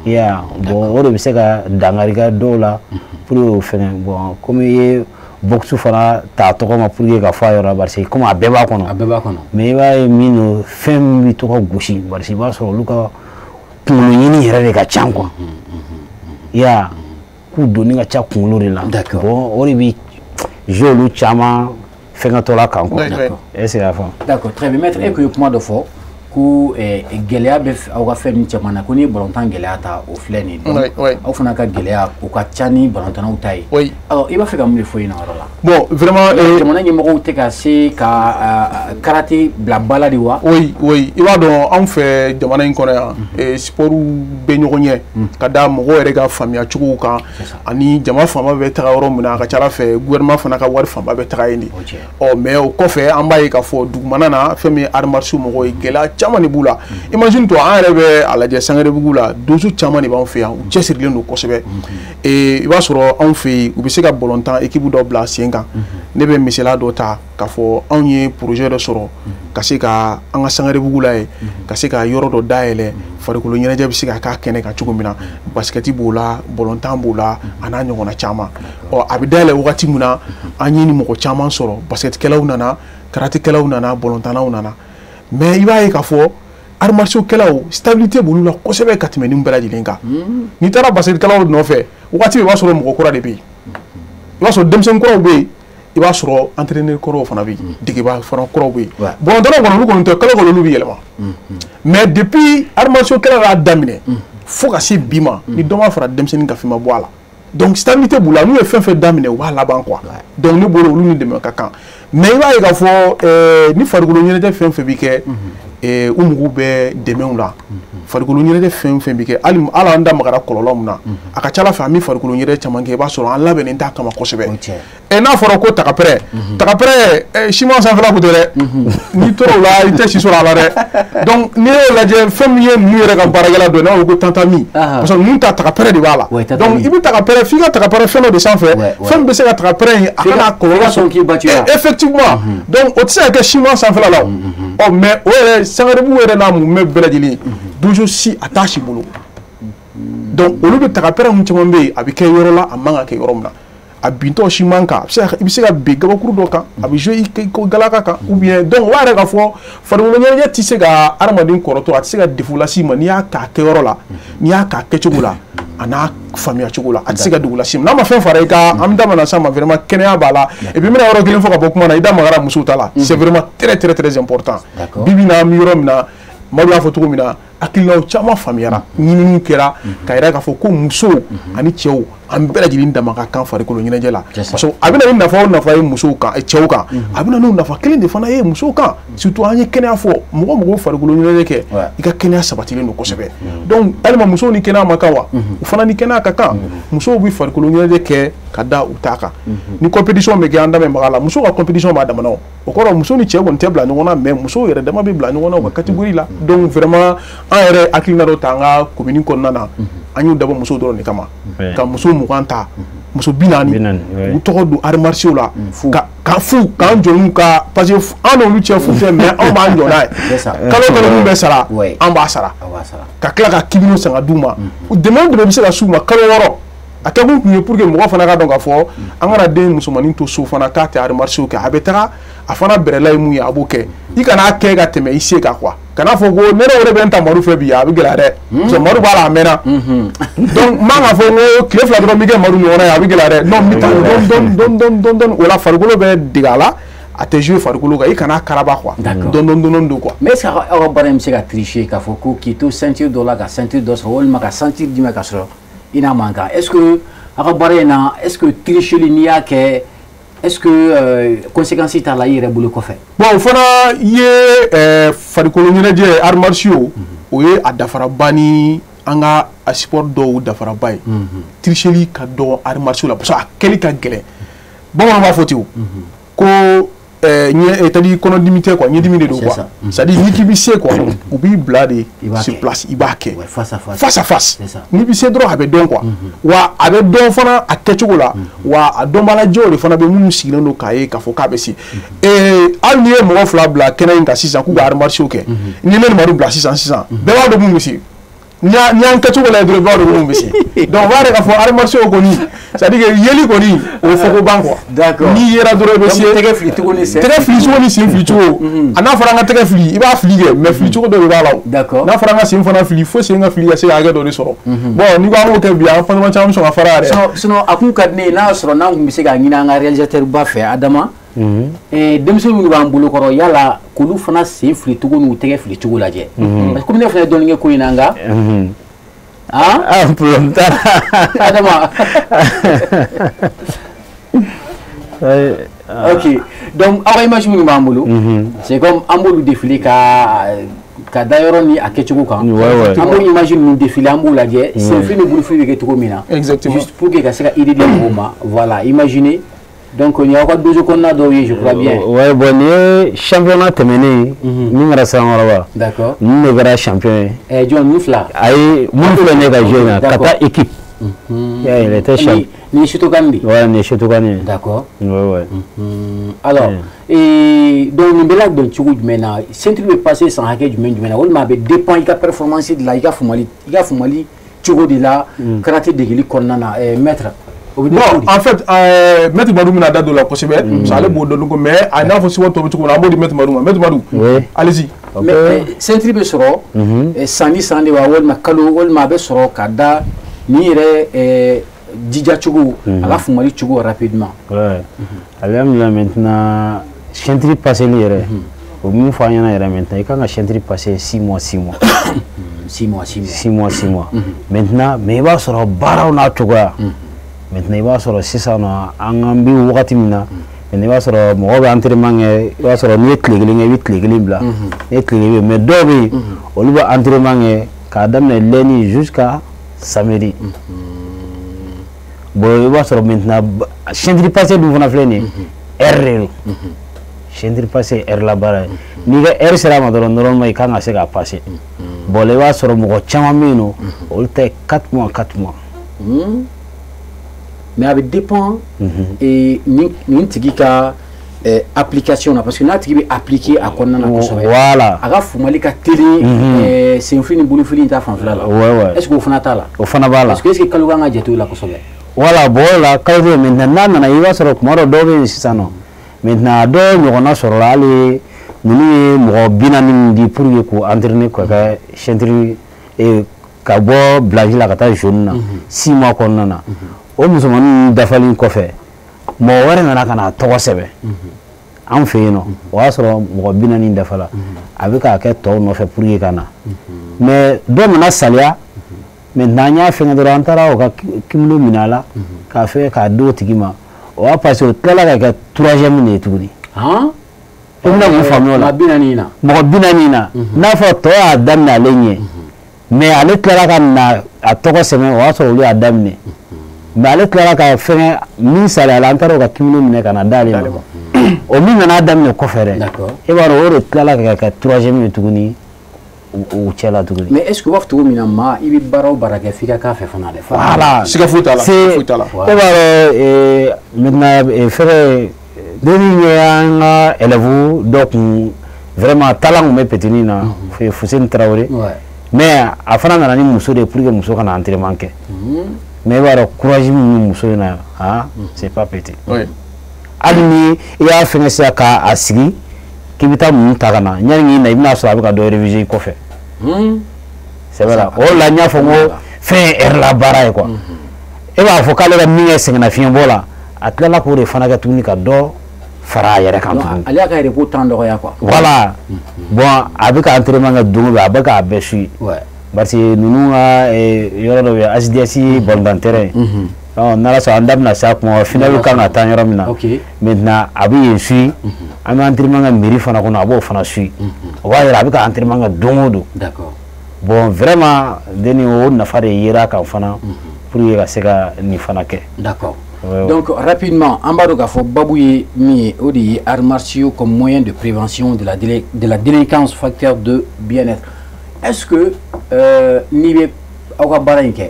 [SPEAKER 3] i y'a bon o de bɛ se ka dankari kɛ dɔw la pour que o fɛnɛ bon comme i ye boxe fana ta tɔgɔ ma pour que ka fɔ a yɔrɔ la parce que comme a bɛɛ b'a kɔnɔ mais i b'a ye min don fɛn min bɛ to ka gosi parce que i b'a sɔrɔ olu ka kunkolo ɲini yɛrɛ de ka ca quoi i y'a k'u donni ka ca kunkolo de la bon o de bɛ jouer olu caman fɛnkɛtɔ la kan quoi est-ce que y'a faamu.
[SPEAKER 1] d'accord très bien maître e ko ye kuma dɔ fɔ ko gɛlɛya bɛ aw ka fɛn ninnu caman na ko ni balontan gɛlɛya ta o filɛ nin ye aw fana ka gɛlɛya o ka ca ni balontannaw ta ye i b'a fɛ ka mun de fɔ yen yɔrɔ la.
[SPEAKER 2] bon vraiment
[SPEAKER 1] jamana ɲɛmɔgɔw tɛ ka se ka karaté bila ba la de wa.
[SPEAKER 2] oui i b'a dɔn anw fɛ jamana in kɔnɔ yan sports bɛ ɲɔgɔn ɲɛ ka da mɔgɔw yɛrɛ ka faamuya cogow kan ani jama fanba bɛ taga yɔrɔ min na a ka ca ala fɛ gouvernement fana ka wari fanba bɛ taga yen de mais o kɔfɛ an b'a ye k'a fɔ dugumana na fɛn min ye arts martiaux mɔgɔw ye gɛlɛya caman de b'u la imagine toi an yɛrɛ bɛ a lajɛ Sangarebugu la donso caman de b'an fɛ yan u cɛsirilen don kosɛbɛ i b'a sɔrɔ anw fɛ yen u bɛ se ka balontan équipe dɔ bila sen kan ne bɛ misaliya dɔ ta k'a fɔ anw ye projet dɔ sɔrɔ ka se ka an ka Sangarebugu la ye ka se ka yɔrɔ dɔ dayɛlɛ farikolo ɲɛnajɛ bɛ se ka k'a kɛnɛ kan cogo min na basketi b'o la balontan b'o la a n'a ɲɔgɔnna caman a bɛ dayɛlɛ wagati min na an ye ni mɔgɔ caman sɔrɔ basketikɛlaw nana karatekɛlaw nana balontannaw nana mais i b'a ye k'a fɔ arts martiaux kɛlaw stabilité b'olu la kosɛbɛ ka tɛmɛ nin bɛɛ lajɛlen kan n'i taara basketikɛlaw nɔfɛ wagati i b'a sɔrɔ mɔgɔ kura de bɛ yen i b'a sɔrɔ denmisɛnnin kuraw bɛ yen i b'a sɔrɔ entraîneur kuraw fana bɛ yen degeba fana kuraw bɛ yen balontannaw kɔni olu kɔni tɛ kalo kalo olu bɛ yɛlɛma mais depuis arts martiaux kɛlaw y'a daminɛ fo ka se bi ma ni dɔ ma fara denmisɛnnin ka fɛn ma bɔ a la donc stabilité b'u la n'u ye fɛn fɛn daminɛ u b'a laban quoi donc ne bolo olu ni dɛmɛ ka kan mais i b'a ye k'a fɔ ni farikolo ɲɛnajɛ fɛn fɛn bɛ kɛ u mago bɛ dɛmɛw la farikolo ɲɛnajɛ fɛn fɛn bɛ kɛ hali an da magara kɔlɔlɔ min na a ka ca ala fɛ an bɛ farikolo ɲɛnajɛ caman kɛ i b'a sɔrɔ an labɛnnen t'a kama kosɛbɛ n'a fɔra ko tagapɛrɛ siman sanfɛla ko tɛ dɛ n'i tora o la i tɛ si sɔrɔ a la dɛ donc n'i y'o lajɛ fɛn min ye ninnu yɛrɛ ka baarakɛla dɔ ye n'a ko tantami parce que ninnu ta tagapɛrɛ de b'a la donc i bɛ tagapɛrɛ f'i ka tagapɛrɛ fɛn dɔ de sanfɛ fɛn bɛ se ka tagapɛrɛ in a kana kɔlɔlɔ sɔrɔ effectivement donc o tɛ se ka kɛ siman sanfɛla la o mais o yɛrɛ Sangarebugu yɛrɛ n'a mun bɛ bɛɛ lajɛlen toujours si a t'a si bolo donc olu bɛ tagapɛrɛ mun caman bɛ yen a bɛ kɛ yɔrɔ la a man ka kɛ yɔrɔ min na a bintɔ si man kan i bɛ se ka bin gabakuru dɔ kan a bɛ jouer i galaka kan ou bien donc o b'a yɛrɛ ka fɔ farikolo ɲɛnajɛ tɛ se ka adamaden kɔrɔtɔ a tɛ se ka défaut las'i ma n'i y'a k'a kɛ yɔrɔ la n'i y'a k'a kɛcogo la a n'a faamuya cogo la a tɛ se ka degun las'i ma n'a ma fɛn fara i kan an bɛ da mana s'a ma vraiment kɛnɛya b'a la et puis n bɛna yɔrɔ kelen fɔ ka bɔ kuma na i da magara musow ta la c'est vraiment très important bi bi in na an bɛ yɔrɔ min na Madu y'a fɔ cogo min na hakilinaw caman faamuyara ɲininiw kɛra ka yira k'a fɔ ko musow ani cɛw an bɛɛ lajɛlen dama ka kan farikolo ɲɛnajɛ la parce que a bɛna ni nafa o nafa ye musow kan cɛw kan a bɛna n'o nafa kelen de fana ye musow kan surtout an ye kɛnɛya fɔ mɔgɔ farikolo ɲɛnajɛ kɛ i ka kɛnɛya sabatilen don kosɛbɛ donc hali musow ni kɛnɛya ma kan wa u fana ni kɛnɛya ka kan musow bɛ farikolo ɲɛnajɛ kɛ ka da u ta kan ni compétition bɛ kɛ an dɛmɛbaga la musow ka compétition b'a damana o kɔrɔ muso ni cɛ kɔni tɛ bila ɲɔgɔn na mais musow yɛrɛ dama bɛ bila ɲɔgɔn na u ka catégorie la donc vraiment an yɛrɛ hakilina dɔ ta an ka commune kɔnɔna na an y'u dabɔ musow dɔrɔn de kama ka muso 20 ta muso 40 u tɔgɔ don arts martiaux la ka fu k'an jɔ ka parce que an n'olu cɛ fu tɛ mais anw b'an jɔ n'a ye kalo min bɛ sara an b'a sara ka tila ka kibino san ka d'u ma dɛmɛ bɛ se ka s'u ma kalo 6 a kɛkun tun ye pour que mɔgɔ fana ka dɔn k'a fɔ an kana den musomanin to so fana k'a tɛ arts martiaux kɛ a bɛ taga a fana bɛrɛla ye mun ye a b'o kɛ i kana kɛ ka tɛmɛ i se kan quoi kana fo ko ne wore ben ta maru fe bi ya bi gela de so maru bala amena donc manga fo ngo kle fla do mi ge maru no na ya bi gela de non mi ta don wala fargolo be digala a te jouer fargolo ga ikana karaba quoi don quoi
[SPEAKER 1] mais ça a barem se ga tricher ka fo ko kito ceinture dollar ga ceinture dos wol ma ka ceinture di ma ka so ina manga est-ce que a barena est-ce que tricher ni ya ke est-ce que conséquences ta la yere bulu ko fait
[SPEAKER 2] bon fona ye fargolo ni je art martiaux o ye a dafara bani anga a sport do dafara bay tricher ka do art martiaux la parce que keli ka gele bon on va foti ko c'est-à-dire qu'on a limité quoi, ni diminué de quoi. C'est-à-dire ni qui bisse quoi, ou bien blade sur place, il va que
[SPEAKER 1] face
[SPEAKER 2] à face. Ni bisse droit avec don quoi. Wa avec don fana à quelque là, wa à don baladio le fana be mou signer no cahier ka foka besi. Et al ni mo fla bla kenan ka 600 ku gar marché OK. Ni le maru bla 600. Be wa do mou monsieur. Nya quelque la de ba do mou monsieur. Donc va ka fo ar marché ko ni. C'est-à-dire que yeli ko ni o foko ban quoi.
[SPEAKER 1] D'accord.
[SPEAKER 2] Ni yera do monsieur.
[SPEAKER 1] Tege fli to ni c'est.
[SPEAKER 2] Tege fli so ni c'est fli to. Ana faranga tege fli, iba fli mais fli to do ba law.
[SPEAKER 1] D'accord.
[SPEAKER 2] Na faranga c'est fana fli, faut c'est nga fli ya c'est aga do ni soro. Bon, ni ba mo ke bien, fa ma cham so nga farare.
[SPEAKER 1] Sinon akun kadne na soro na ngum se ga ngina nga réalisateur ba fait Adama. Demso mu ba mbulu koro yala kulu fana c'est fli to no tege fli to la je. Parce que ne fana do ni ko inanga. Ah,
[SPEAKER 3] problème ta
[SPEAKER 1] Adama. Ok, donc alors imagine Mamboulou, c'est comme Amboulou défilé ka d'ailleurs ni à Ketchuko quand. Amboulou imagine nous défiler Amboulou là c'est fait le boulot fait que mina.
[SPEAKER 2] Exactement.
[SPEAKER 1] Juste pour que ça idée de Roma, voilà, imaginez. Donc il y a encore deux jours qu'on a dormi, je crois bien.
[SPEAKER 3] Ouais, bon, championnat terminé. Nous restons là-bas.
[SPEAKER 1] D'accord.
[SPEAKER 3] Nous sommes champions.
[SPEAKER 1] Et John Moufla.
[SPEAKER 3] Aïe, Moufla n'est pas jeune. Kata équipe. Il était champion.
[SPEAKER 1] Ni Chitogandi.
[SPEAKER 3] Ouais, ni Chitogandi.
[SPEAKER 1] D'accord.
[SPEAKER 3] Ouais.
[SPEAKER 1] Alors, et donc nous belak donc tu goûtes maintenant. Si tu veux passer sans hacker du maintenant, on m'a dépend de la performance de la il a fumali tu goûtes de la karaté de gili konana maître.
[SPEAKER 2] Bon, en fait, Maître Madou m'a donné la possibilité. Ça allait beau de nous, mais à n'a pas si on tombe sur la mode de Maître Madou. Maître Madou, allez-y.
[SPEAKER 1] Mais c'est un triple soro. Sani sani wa wol makalo wol mabe soro kada ni re dija chugu ala fumali chugu rapidement.
[SPEAKER 3] Ouais. Alhamdulillah maintenant chentri passé l'ire. Au mieux faut rien à maintenant. Et quand un chentri passé 6 mois.
[SPEAKER 1] 6 mois.
[SPEAKER 3] Maintenant, mais il va sur le bar on a tout quoi. Maintenant il va sur le 600 en ambi wakati mina il va sur le mo ba entraînement il va sur le 8 clé bla 8 clé mais dobi on va entraînement ka damne lundi jusqu'à samedi bon il va sur maintenant chentri passé du vona fleni r chentri passé r la bara ni ga r sera ma doron mai kan ase ga passer bon il va sur mo chama mino on te 4 mois
[SPEAKER 1] mais avec dépend et ni tigi ka application parce que na tigi appliquer à konna na ko so
[SPEAKER 3] voilà
[SPEAKER 1] aga fumali ka télé c'est un film bulu film ta fan là
[SPEAKER 3] ouais
[SPEAKER 1] est-ce que vous fana tala
[SPEAKER 3] o fana bala
[SPEAKER 1] parce que est-ce que kaluga nga jeto la ko so
[SPEAKER 3] voilà bon la kalde maintenant na iba soro kumaro dobe sisano maintenant do nyona soro la ali muni mo binani di pour ko entraîner ko ka chentri et ka bo blague la kata jaune 6 mois konna na o musoman dafalin kofɛ mo wɛrɛ nana kana tɔgɔ sɛbɛ an fɛ yen nɔ o y'a sɔrɔ mɔgɔ 40 dafala a bɛ k'a kɛ tɔw nɔfɛ pour que ka na mais dɔ nana saliya maintenant an y'a fɛngɛ dɔrɔn an taara o ka kimilo minɛ a la k'a fɛ k'a di o tigi ma o y'a parce que o tilala ka kɛ 3e de ye tuguni i bɛna mun faamuya o la mɔgɔ 40 na n'a fɔ tɔ y'a daminɛ ale ɲɛ mais ale tilala ka na a tɔgɔ sɛbɛn o y'a sɔrɔ olu y'a daminɛ mais ale tilala ka fɛngɛ min saliya la an taara o ka kimilo minɛ ka na d'ale ma o min nana daminɛ kɔfɛ dɛ i b'a dɔn o de tilala ka kɛ 3e ye tuguni o cɛla tuguni.
[SPEAKER 1] mais est ce que u b'a fɔ cogo min na maa i bɛ baara o baara kɛ f'i ka k'a fɛ fana dɛ.
[SPEAKER 2] voilà siga foyi t'a la
[SPEAKER 3] i b'a dɔn maintenant fɛngɛ den ye an ka élève dɔ kun vraiment talent kun bɛ petini na Fuseni Tarawele mais a fana nana ni muso de pour que muso kana entraînement kɛ. mais il va avoir courage muso na c'est pas petit.
[SPEAKER 2] Oui.
[SPEAKER 3] Ali ni il y a fait ça ka asigi k'i bɛ taa mun ta ka na ɲani k'i na i bɛna sɔrɔ a bɛ ka dɔ réviser i kɔfɛ c'est vrai o la n y'a fɔ n ko fɛn heure la baara ye quoi e b'a fɔ k'ale ka min kɛ sɛgɛnnafiɲɛbɔ la a tilala k'o de fana kɛ tuguni ka dɔ fara a yɛrɛ kan tuguni
[SPEAKER 1] ale y'a ka repos temps dɔgɔya quoi
[SPEAKER 3] voilà bon a bɛ ka entraînement kɛ don o don a bɛ k'a bɛɛ suit parce que ninnu ka yɔrɔ dɔ bɛ yen ASDS balontan terrain n'ala sɔnna an da bɛna s'a kuma final kan ka taa yɔrɔ min na maintenant a bɛ yen suit an bɛ entraînement kɛ mairie fana kɔnɔ a b'o fana suit o b'a yira a bɛ ka entraînement kɛ don o don bon vraiment deni o nafa de yera kan fana pour que ka se ka nin fana kɛ
[SPEAKER 1] d'accord donc rapidement en bas de k'a fɔ babu ye min ye o de ye arts martiaux comme moyen de prévention de la délinquance facteur de bien-être est-ce que n'i bɛ aw ka baara in kɛ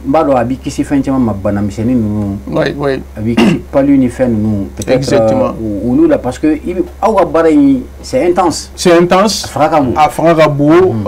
[SPEAKER 1] n b'a dɔn a b'i kisi fɛn caman ma bana misɛnnin ninnu a b'i kisi palu ni fɛn ninnu peut-être olu la parce que aw ka baara in c'est intense a fanga ka bon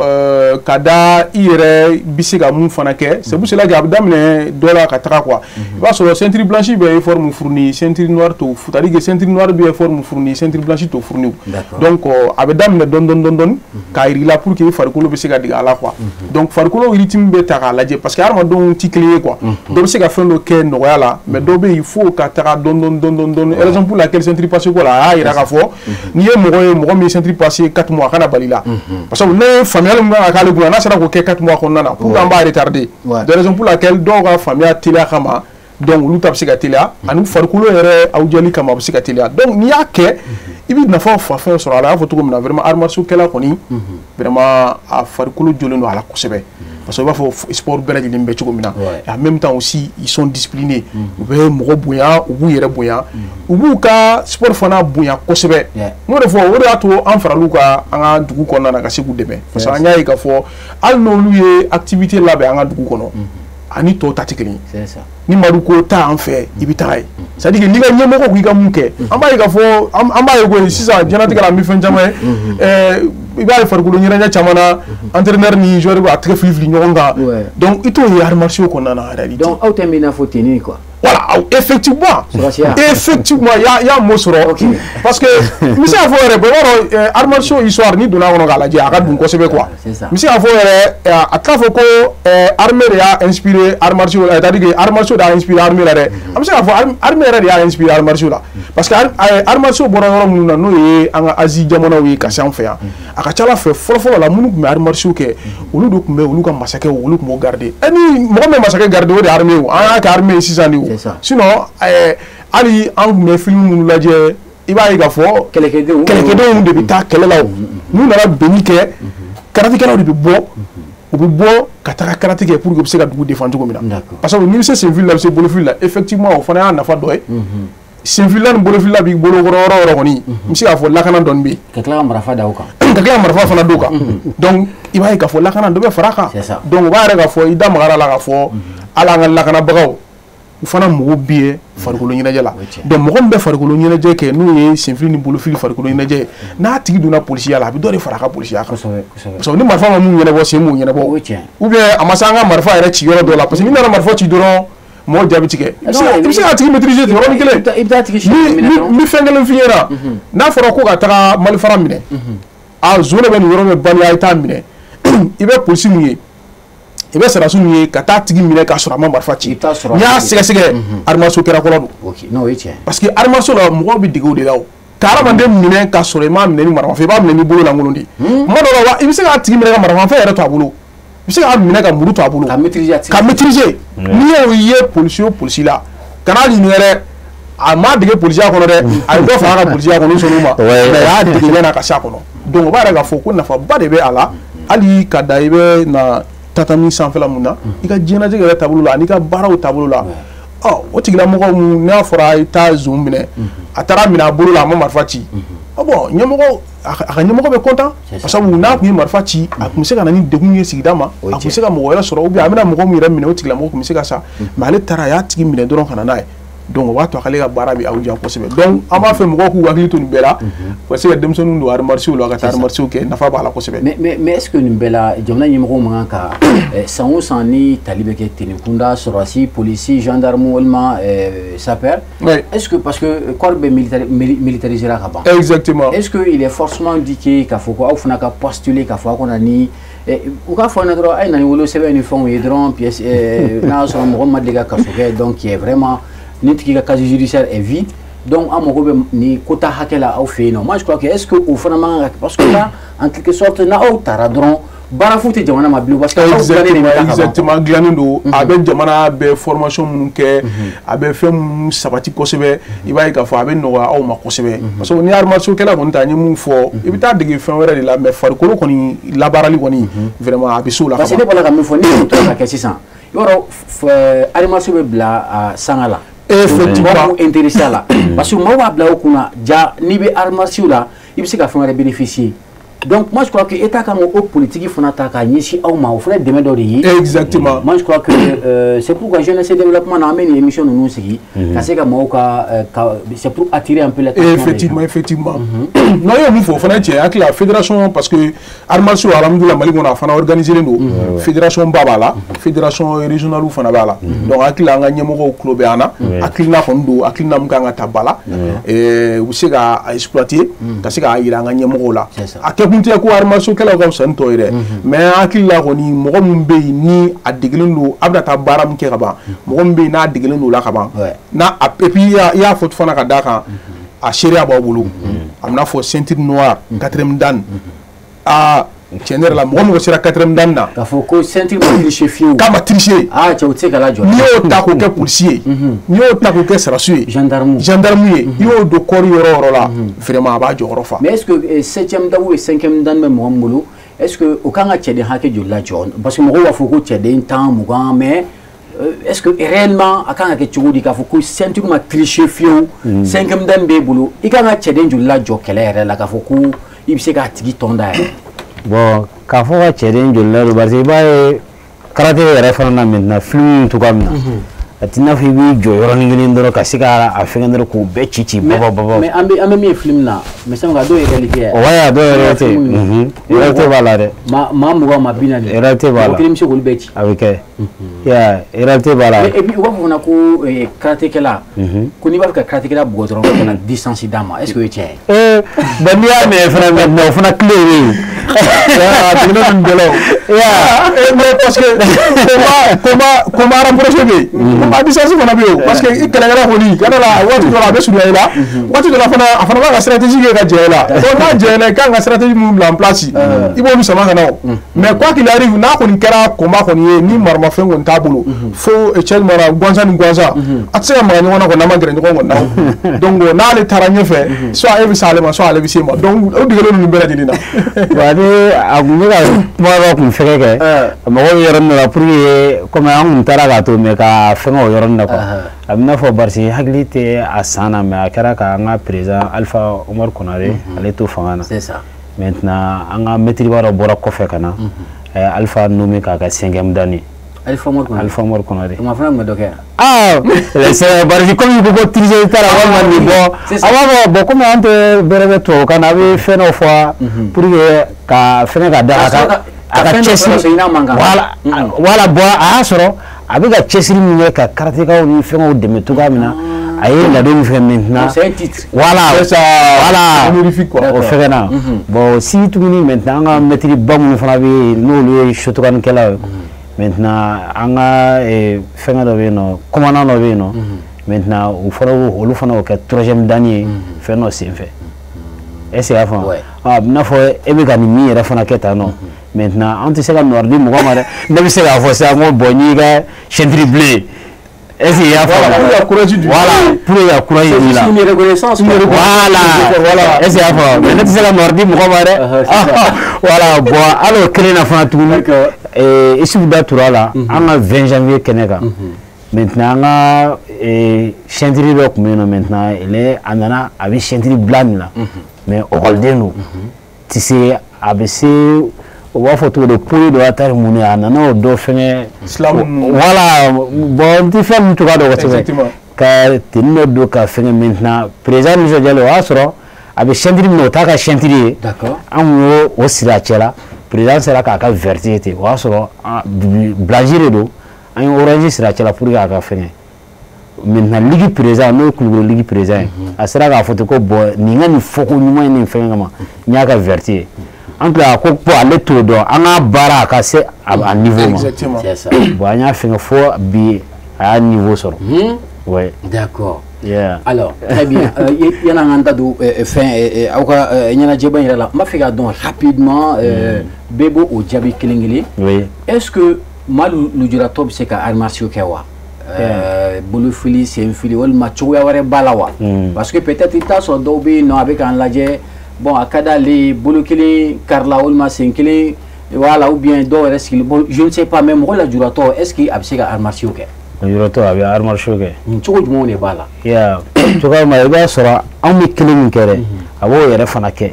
[SPEAKER 1] ka da i yɛrɛ bɛ se ka mun fana kɛ c'est pour cela que a bɛ daminɛ dɔ la ka taga quoi i b'a sɔrɔ ceinture blanche bɛ effort min fourni ceinture noire t'o c'est-à-dire que ceinture noire bɛ effort min fourni ceinture blanche t'o fourni donc a bɛ daminɛ dɔɔni k'a yir'i la pour que farikolo bɛ se ka dege a la quoi donc farikolo rythme bɛ ta k'a lajɛ parce que hadamadenw ti kelen ye quoi dɔ bɛ se ka fɛn dɔ kɛ nɔgɔya la mais dɔ bɛ yen il faut ka taga dɔɔni raison pour laquelle ceinture passée ko la a y'a yira k'a fɔ n'i ye mɔgɔ min ye ceinture passée 4 mois a kana bali la parce que ne faamuyali min kan ka k'ale kunna n'a sera k'o kɛ 4 mois kɔnɔna na pour que an b'a retarder de raison pour laquelle dɔw ka faamuya teliya kama donc olu ta bɛ se ka teliya ani farikolo yɛrɛ awujɛli kama a bɛ se ka teliya donc n'i y'a kɛ i bɛ nafa fa fɛn sɔrɔ a la a y'a fɔ cogo min na vraiment arts martiaux kɛla kɔni vraiment a farikolo jɔlen don a la kosɛbɛ parce que i b'a fɔ sport bɛɛ lajɛlen bɛ cogo min na et en même temps aussi ils sont disciplinés u bɛ mɔgɔ bonya u b'u yɛrɛ bonya u b'u ka sport fana bonya kosɛbɛ n y'o de fɔ o de y'a to an faral'u kan an ka dugu kɔnɔna na ka se k'u dɛmɛ parce que an y'a ye k'a fɔ hali n'olu ye activité labɛn an ka dugu kɔnɔ ani tɔw ta tɛ kelen ye ni madu ko ta an fɛ i bɛ taga ye c'est à dire que n'i ka ɲɛmɔgɔ ko i ka mun kɛ an b'a ye k'a fɔ an b'a ye ko sisan diɲɛlatigɛ la an bɛ fɛn caman ye i b'a ye farikolo ɲɛnajɛ caman na entraîneur ni joueur b'a tɛgɛ fili ɲɔgɔn kan donc i t'o ye arts martiaux kɔnɔna na en réalité donc aw tɛ min na fɔ tennis quoi
[SPEAKER 2] voilà effectivement il y a mot sur parce que mi se k'a fɔ yɛrɛ bɛɛ b'a dɔn arts martiaux histoire ni donna kɔnɔ k'a lajɛ a ka dun kosɛbɛ quoi mi se k'a fɔ yɛrɛ a t'a fɔ ko armée de y'a inspiré arts martiaux c'est-à-dire que arts martiaux de y'a inspiré armée la dɛ an bɛ se k'a fɔ armée yɛrɛ de y'a inspiré arts martiaux la parce que arts martiaux bɔra yɔrɔ minnu na n'o ye an ka Asie jamanaw ye ka se an fɛ yan a ka ca Ala fɛ fɔlɔ-fɔlɔ la minnu tun bɛ arts martiaux kɛ olu de tun bɛ olu ka masakɛw olu tun b'o garder ni mɔgɔ min masakɛ garder o de ye armée ye an y'a kɛ armée ye sisan de o sinon hali an tun bɛ film minnu lajɛ i b'a ye k'a fɔ kɛlɛkɛdenw de bɛ taa kɛlɛ la n'u nana benni kɛ karatekɛlaw de bɛ bɔ u bɛ bɔ ka taga karate kɛ pour que u bɛ se ka dugu défendre cogo min na parce que n'i bɛ se senfili la i bɛ se bolofili la effectivement o fana y'a nafa dɔ ye senfilila ni bolofilila b'i bolo yɔrɔ yɔrɔ kɔni n bɛ se k'a fɔ lakana dɔɔni bɛ yen
[SPEAKER 1] ka tila ka marifa da o kan
[SPEAKER 2] ka tila ka marifa fana da o kan donc i b'a ye k'a fɔ lakana dɔ bɛ fara a kan donc o b'a yɛrɛ k'a fɔ i da magara la k'a fɔ hali an ka lakanabagaw u fana mɔgɔw bɛ ye farikolo ɲɛnajɛ la donc mɔgɔ min bɛ farikolo ɲɛnajɛ kɛ n'o ye senfili ni bolofili farikolo ɲɛnajɛ n'a tigi donna polisiya la a bɛ dɔ de fara a ka polisiya kan parce que ni marifa ma mun ɲɛnabɔ sen m'o ɲɛnabɔ ou bien a ma se an ka marifa yɛrɛ ci yɔrɔ dɔ la parce que n'i nana marifa ci dɔrɔn mɔgɔ jaabi tigɛ i bɛ se k'a tigi maîtriser ten yɔrɔnin kelen n bɛ fɛn kelen f'i ɲɛna n'a fɔra ko ka taga malifara minɛ a zone bɛ nin yɔrɔ bɛ bali a ye taa minɛ i bɛ polisi mun ye i bɛ sarasu min ye ka taa tigi minɛ k'a sɔrɔ a ma marifa ci n'i y'a sɛgɛsɛgɛ arts martiaux kɛra kɔrɔ don parce que arts martiaux la mɔgɔw bɛ dege o de la o ka hadamaden minɛ k'a sɔrɔ i m'a minɛ ni marifa i b'a minɛ n'i bolo lankolon de tuma dɔw la i bɛ se k'a tigi minɛ ka marifafɛn yɛrɛ to a bolo i bɛ se k'a minɛ ka muru to a bolo ka maîtriser n'i y'o ye polisi o polisi la kana ɲini yɛrɛ a ma dege polisiya kɔnɔ dɛ a ye dɔ fara a ka polisiya kɔnɔ sɔnn'o ma mais a y'a dege yan'a ka s'a kɔnɔ donc o b'a yɛrɛ k'a fɔ ko nafaba de bɛ a la hali ka da i bɛ na tatami sanfɛla mun na i ka diɲɛlatigɛ yɛrɛ taabolo la ani ka baaraw taabolo la o tigilamɔgɔ mun n'a fɔra a ye taa zon minɛ a taara minɛ a bolo la a ma marifa ci bon ɲɛmɔgɔ a ka ɲɛmɔgɔ bɛ content parce que n'a tun ye marifa ci a tun bɛ se ka na ni degun ye sigida ma a tun bɛ se ka mɔgɔ wɛrɛ sɔrɔ ou bien a bɛna mɔgɔ min yɛrɛ minɛ o tigilamɔgɔ tun bɛ se ka sa mais ale taara a y'a tigi minɛ dɔrɔn ka na n'a ye donc o b'a to a k'ale ka baara bɛ aw diya kosɛbɛ donc an b'a fɛ mɔgɔw k'u hakili to nin bɛɛ la parce que denmisɛnninw don arts martiaux la ka taa arts martiaux kɛ nafa b'a la kosɛbɛ.
[SPEAKER 1] mais est ce que nin bɛɛ la jamana ɲɛmɔgɔw man kan ka san o san ni tali bɛ kɛ tenni kunda sɔrɔdasi polisi gendarme walima sapeur est ce que parce que corps bɛ militarisé ka ban.
[SPEAKER 2] exactement.
[SPEAKER 1] est ce que il est forcément dit que k'a fɔ ko aw fana ka postuler k'a fɔ aw kana ni u k'a fɔ an na dɔrɔn a ye na ni wolosɛbɛn ni fɛnw ye dɔrɔn pièce n'a sɔrɔ mɔgɔ ma deli ka kaso kɛ donc qui est vraiment ni tigi ka casier judiciaire est vide donc an mago bɛ ni quota hakɛ la aw fɛ yen nɔ moi je crois que est ce que o fana man kan ka parce que là en quelque sorte na aw taara dɔrɔn baara fu tɛ jamana ma bilen parce que
[SPEAKER 2] exactement dilannen don a bɛ jamana bɛ formation minnu kɛ a bɛ fɛn minnu sabati kosɛbɛ i b'a ye k'a fɔ a bɛ nɔgɔya aw ma kosɛbɛ parce que ni arts martiaux kɛla kɔni ta n ye mun fɔ i bɛ taa dege fɛn wɛrɛ de la mais farikolo kɔni labaarali kɔni vraiment a bɛ se o la.
[SPEAKER 1] parce que ne bɔra ka min fɔ ni muso ka kɛ sisan yɔrɔ arts martiaux bɛ bila sanga la. effectivement mɔgɔw intéressé a la parce que mɔgɔw b'a bila o kunna ja n'i bɛ arts martiaux la i bɛ se ka fɛn wɛrɛ bénéficier. Donc moi je crois que l'État quand on politique fana ta ka ɲɛsin aw ma o fana dɛmɛ dɔ de ye.
[SPEAKER 2] exactement.
[SPEAKER 1] moi je crois que c'est pourquoi jeunesse et développement na an bɛ nin émission ninnu sigi ka se ka mɔgɔw ka c'est pour attirer un peu l'attention.
[SPEAKER 2] effectivement non y'o min fɔ o fana ye tiɲɛ ye hakili la fédération parce que arts martiaux alhamdulilah Mali kɔnɔ a fana organisé len don fédération ba b'a la fédération régionale fana b'a la donc hakili la an ka ɲɛmɔgɔw tulo bɛ an na hakilina kɔni don hakilina min kan ka ta ba la u bɛ se ka exploiter ka se k'a yira an ka ɲɛmɔgɔw la. kun tɛ ko arts martiaux kɛlaw ka fisa ni tɔ ye dɛ mais hakili la kɔni mɔgɔ min bɛ yen ni a degelen don a bɛna taa baara min kɛ ka ban mɔgɔ min bɛ yen n'a degelen don o la ka ban n'a et puis i y'a fɔ fana ka d'a kan a seereya b'aw bolo a bɛna fɔ ceinture noire 4e dan tiɲɛ yɛrɛ la mɔgɔ mɔgɔ sera 4e dan na
[SPEAKER 1] k'a fɔ ko ceinture ma tricher fiyewu k'a
[SPEAKER 2] ma tricher
[SPEAKER 1] cɛ o tɛ se ka lajɔ
[SPEAKER 2] n'i y'o ta k'o kɛ policier ye n'i y'o ta k'o kɛ sarasu ye gendarme ye i y'o don kɔɔri yɔrɔ o yɔrɔ la vraiment a b'a jɔyɔrɔ fa. mais
[SPEAKER 1] est ce que 7e dan ou 5e dan bɛ mɔgɔ min bolo est ce que o kan ka cɛden hakɛ joli lajɔ parce que mɔgɔw b'a fɔ ko cɛden 10 20 mais est ce que réellement a kan ka kɛ cogo di k'a fɔ ko ceinture ma tricher fiyewu 5e dan b'e bolo i kan ka cɛden joli lajɔ kɛlɛ yɛrɛ la k'a fɔ ko i bɛ se k'a tigi tɔn da yɛrɛ.
[SPEAKER 3] bon k'a fɔ ka cɛden joli la don parce que i b'a ye karaté yɛrɛ fana na maintenant film cogoya min na a t'i n'a fɔ i b'i jɔ yɔrɔnin kelen dɔrɔn ka se ka a fɛngɛ dɔrɔn k'o bɛɛ ci baba.
[SPEAKER 1] mais an bɛ min ye film na mais sisan ka dɔw ye réalité ye.
[SPEAKER 3] ouais dɔw ye réalité b'a la dɛ.
[SPEAKER 1] maa 20 maa 40.
[SPEAKER 3] réalité b'a la.
[SPEAKER 1] mɔgɔ kelen bɛ se k'olu bɛɛ ci.
[SPEAKER 3] a bɛ kɛ réalité b'a la.
[SPEAKER 1] et puis u b'a fɔ fana ko karatékɛla ko n'i b'a fɛ ka karatékɛla bugɔ dɔrɔn ko kana distance d'a ma est ce que o ye tiɲɛ ye.
[SPEAKER 3] bon n'i y'a mɛn fana maintenant o fana tile ye a degelen ninnu bɛɛ la o.
[SPEAKER 2] mais parce que comment rapprocher bɛ yen. a distance fana bɛ yen o parce que i kɛlɛkɛla kɔni yala la waati dɔ la a bɛ surunya i la waati dɔ la fana a fana b'a ka stratégie kɛ ka jɛ i la donc n'a jɛ i la i kan ka stratégie minnu bila en place i b'olu sama ka na o mais quoi qu'il arrive n'a kɔni kɛra combat kɔni ye ni maramafɛn kɔni t'a bolo fo cɛ mara gansan ni gansan a tɛ se ka maga ɲɔgɔn na kɔni n'a ma gɛrɛ ɲɔgɔn kɔni na donc n'ale taara ɲɛfɛ soit e bɛ se ale ma soit ale bɛ se ma donc o degelen ninnu bɛɛ lajɛlen na.
[SPEAKER 3] bon ni a kun bɛ ka kuma dɔ kun fɛngɛ kɛ mɔgɔw bɛ yɔrɔ min na pour que comme an kun taara k'a to mɛ ka fɛngɛ o yɔrɔnin na quoi a bɛ n'a fɔ barisi hakili tɛ a san na mais a kɛra k'an ka président Alpha Umaru Konare ale to fanga na maintenant an ka maître dɔ bɔra kɔfɛ ka na Alpha nommé k'a ka 5e dan ye.
[SPEAKER 1] Alpha Umaru Konare.
[SPEAKER 3] Ma fana me docker. Ah, c'est barisi comme il faut triser ta la vraiment ni bon. Avant bon comme on te berebe to kana be fait no fois pour que ka fene ka da ka chesi voilà bon a soro a bɛ ka cɛsiri min kɛ ka karatekaw ni fɛngɛw dɛmɛ cogoya min na a ye ladon fɛ maintenant voilà o fɛngɛna bon si tuguni maintenant an ka mɛtiri ba minnu fana bɛ yen n'olu ye sotoganikɛlaw ye maintenant an ka fɛngɛ dɔ bɛ yen nɔ commandant dɔ bɛ yen nɔ maintenant olu fana y'o kɛ 3e dan ye fɛn dɔ senfɛ est ce que y'a faamu ah n'a fɔ e bɛ ka nin min yɛrɛ fana kɛ tan nɔ maintenant an tɛ se ka nɔrɔ di mɔgɔ ma dɛ ne bɛ se k'a fɔ sisan ko bon n'i ka ceinture bleue est ce que i y'a faamu voilà pour que courage yir'i la voilà est ce que y'a faamu mais ne tɛ se ka nɔrɔ di mɔgɔ ma dɛ voilà bon hali o kelen na fana tuguni Isufu Da Tura la an ka 20 janvier kɛnɛ kan maintenant an ka ceinture dɔ tun bɛ yen nɔ maintenant a nana a bɛ ceinture blanc nin la mais ɔkɔliden don tɛ se a bɛ se o b'a fɔ cogo di poyi dɔ a taara mun ye a nana o dɔ fɛngɛ voilà bon n tɛ fɛn min cogoya dɔn kosɛbɛ ka tinno do ka fɛngɛ maintenant président nisɔndiyalen o y'a sɔrɔ a bɛ chantiri min na o t'a ka chantiri ye an y'o o siri a cɛ la président sera k'a ka verti ye ten o y'a sɔrɔ blanchi de don an ye orange siri a cɛ la pour que a ka fɛngɛ maintenant ligue président n'o ye Kulukoro ligue président ye a sera k'a fɔ ten ko bon nin ka nin fɔko ɲuman ye nin fɛngɛ kama n y'a ka verti ye en tout cas ko bon ale t'o dɔn an ka baara a ka se a niveau ma bon an y'a fɛngɛ fo bi a y'a niveau sɔrɔ ouais
[SPEAKER 1] d'accord
[SPEAKER 3] yeah
[SPEAKER 1] alors très bien yana an da do fin aw ka ɲɛnajɛ ba yɛrɛ la n b'a fɛ k'a dɔn rapidement bɛɛ b'o o jaabi kelen kelen
[SPEAKER 3] oui
[SPEAKER 1] est-ce que maa lujuratɔ bɛ se ka arts martiaux kɛ wa bolofili senfili walima cogoya wɛrɛ b'a la wa parce que peut-être i bɛ taa sɔrɔ dɔw bɛ yen nɔ a bɛ k'an lajɛ bon a ka d'ale bolo kelen karila walima sen kelen voilà ou bien dɔw yɛrɛ sigilen bon je ne sais pas mais mɔgɔ lajuratɔ est-ce que a bɛ se ka arts martiaux kɛ
[SPEAKER 3] lajuratɔ a bɛ arts martiaux kɛ
[SPEAKER 1] cogo jumɛnw de b'a la
[SPEAKER 3] yeah cogoya min i b'a sɔrɔ anw bɛ kelen min kɛ dɛ a b'o yɛrɛ fana kɛ